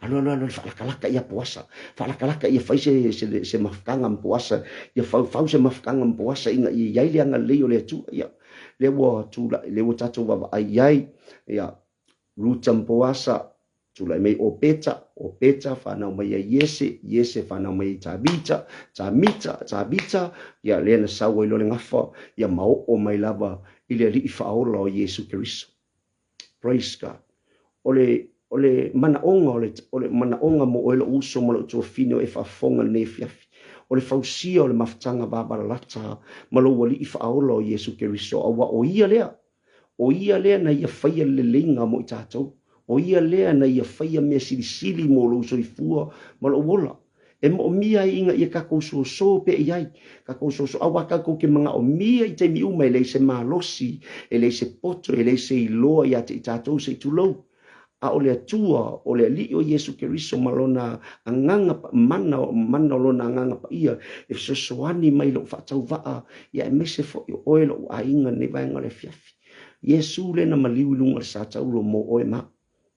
alo falaka ia puasa falaka ia fai se mafkanga puasa ia fau se mafkanga puasa inga ia ile anga leo le tu ia le wo tatu wa ai ia ruta puasa tu la mai o peta fa na mai yese fa na mai tabita ia le na sawa lo ngafa ia mau o mai lava ile ri fa o Yesu Kristo praise God ole mana onga mo ole uso mo to fino e fa fonga ne fiafi ole fausia ole maftanga baba lata malo wali ifa aolo Yesu Kristo awa o ia lea na ia faia le lenga mo tato o ia lea na ia faia me sili mo lo so ifua malo wola e mo mia inga ia ka ko so pe iai ka ko so awa ka ko ke manga o mia I te mi uma le se malosi ele se poto ele se ilo ia te tato se tulo a ole atua ole li o Yesu Kristo malona anganga mana lona anganga pa ia e so ani mai lo fa tau va ia me se fo o elo ainga ne vai ngale fiafi Yesu le na maliu lunga sa tau lo mo o ma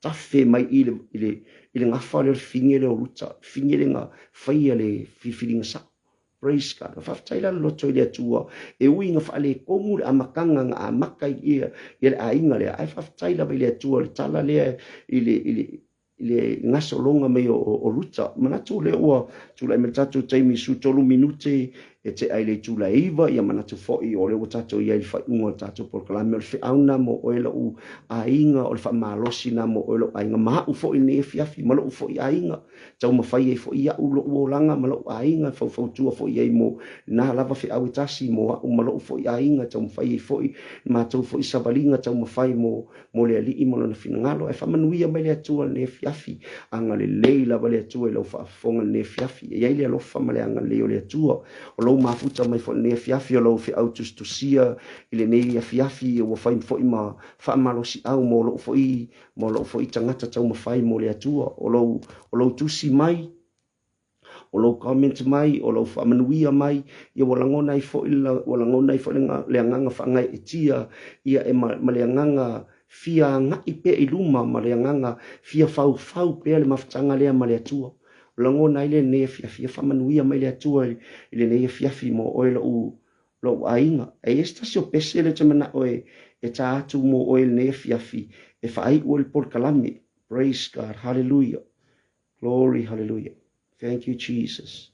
tafe mai ile ngafa le fingele o ruta fingele nga faia le fifilinga sa praise God fa taila lo toile atua e winga fa le komu amakanga nga amakai ia ainga le ai fa taila le atua le tala le ile ngaso longa me o ruta mana tu le o tu le metatu taimi su tolu minute e te ai le tula iwa ia manatu fo'i o le o tatou ia i whai unga o tatou Polokalame o le whiauna mo o ela u a inga o le wha malosi na mo o ela a inga maha u fo'i ne e fiafi malo u fo'i a inga tau mawhai e fo'i ia ulo uolanga malo a inga fau tua fo'i ai mo na lava whi au tasi mo u malo u fo'i a inga tau mawhai e fo'i ma tau fo'i savalinga tau mawhai mo le ali mo na finangalo e whamanuia mai le atua ne fiafi anga le leila wale atua i lau whaafonga ne fiafi e iai le alofa ma le anga leo le atua o lou mafuta mai fo ne fiafi o lou fi autus to sia ile nei ia fiafi o fai fo ima fa malosi au mo lo fo i tangata tau mafai mo le atua o lou tusi mai o lou comment mai o lou fa manuia mai ia walangona i fo le nganga fa ngai etia ia e ma le nganga fia ngai pe i luma ma le nganga fia fau pe le maftanga le ma le atua langona ile ne fia famanuia mai le atua ile ne fia mo o lo ainga e esta sio pesele te mana oe e taatu mo o ne fia e fai o le Polokalame. Praise God, hallelujah, glory, hallelujah, thank you Jesus,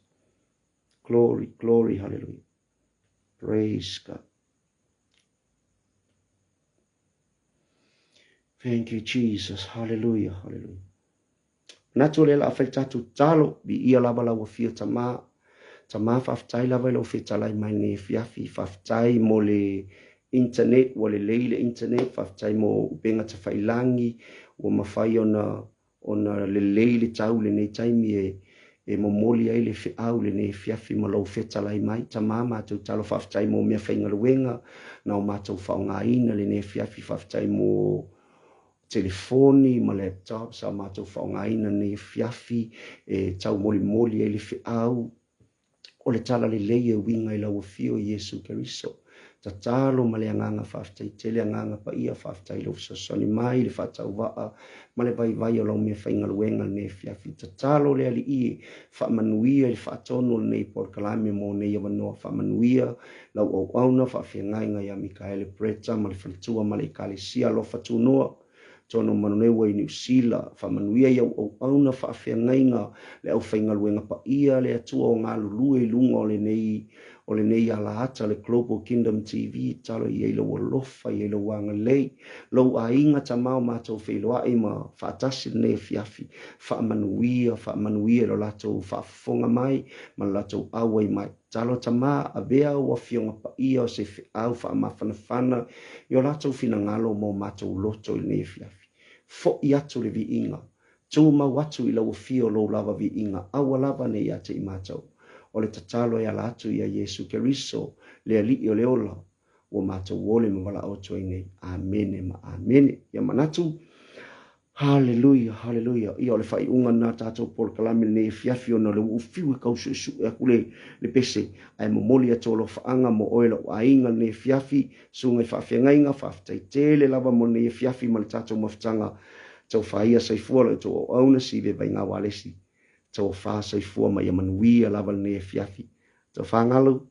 glory, hallelujah, praise God, thank you Jesus, hallelujah, hallelujah. Natu le la fai tatu talo bi ia lava la wafia tama whaftai lava lau whetalai mai ne fiafi whaftai mo le internet wa le leile internet whaftai mo upenga ta whailangi wa mawhai ona le leile tau le nei taimi e momoli ai le whiau le ne fiafi mo lau whetalai mai tama mātou talo whaftai mo mea whaingaluenga na o mātou whaongaina le ne fiafi whaftai mo telefoni ma laptop sa mātou whaongaina ne fiafi e tau moli e le whiau o le tala le leie winga i lau fio Yesu Keriso ta talo ma le anganga whaftai tele anganga pa ia whaftai lau sasoni mai le whatau waa ma le vai o lau mea whaingaluenga ne fiafi ta talo le ali i whamanuia le whaatono nei Polokalame mo nei awanoa whamanuia lau au auna whawhiangainga ia Mikaele Preta ma le whalitua ma le Kalesia lo whatunoa tono manunewa i New Zealand whamanuia iau au auna whaawhiangainga le au whaingaluenga pa ia le atua o ngā lulue i lunga o le nei ala ata le Global Kingdom TV talo i eilo walofa i eilo wanga lei lau a inga ta mau mātou whailoa i ma whaatasi ne fiafi whaamanuia lo latou whaafonga mai ma latou awa i mai talo ta mā a vea ua fionga pa ia o se au whaamawhanawhana i o latou finangalo mo mātou loto i ne fiafi fo i atu le vi inga tū mau atu i lau fio lo lava vi inga awa lava ne i ate i mātou o le tatalo e ala atu ia Yesu Keriso le ali o le ola o mātou wole me wala o toi nei amene ma amene ia manatu hallelujah hallelujah ia o le whai unga nā tātou Polokalame ne fiafi o na le ufiu e kausu e su e kule le pese ai momoli a tolo whaanga mo oela o ainga ne fiafi sungai whawhiangainga whaftai tele lava mo ne fiafi ma le tātou maftanga tau whaia saifua le tō auna si ve vai ngā walesi tau wha saifua ma ia manuia lava ne fiafi tau whangalo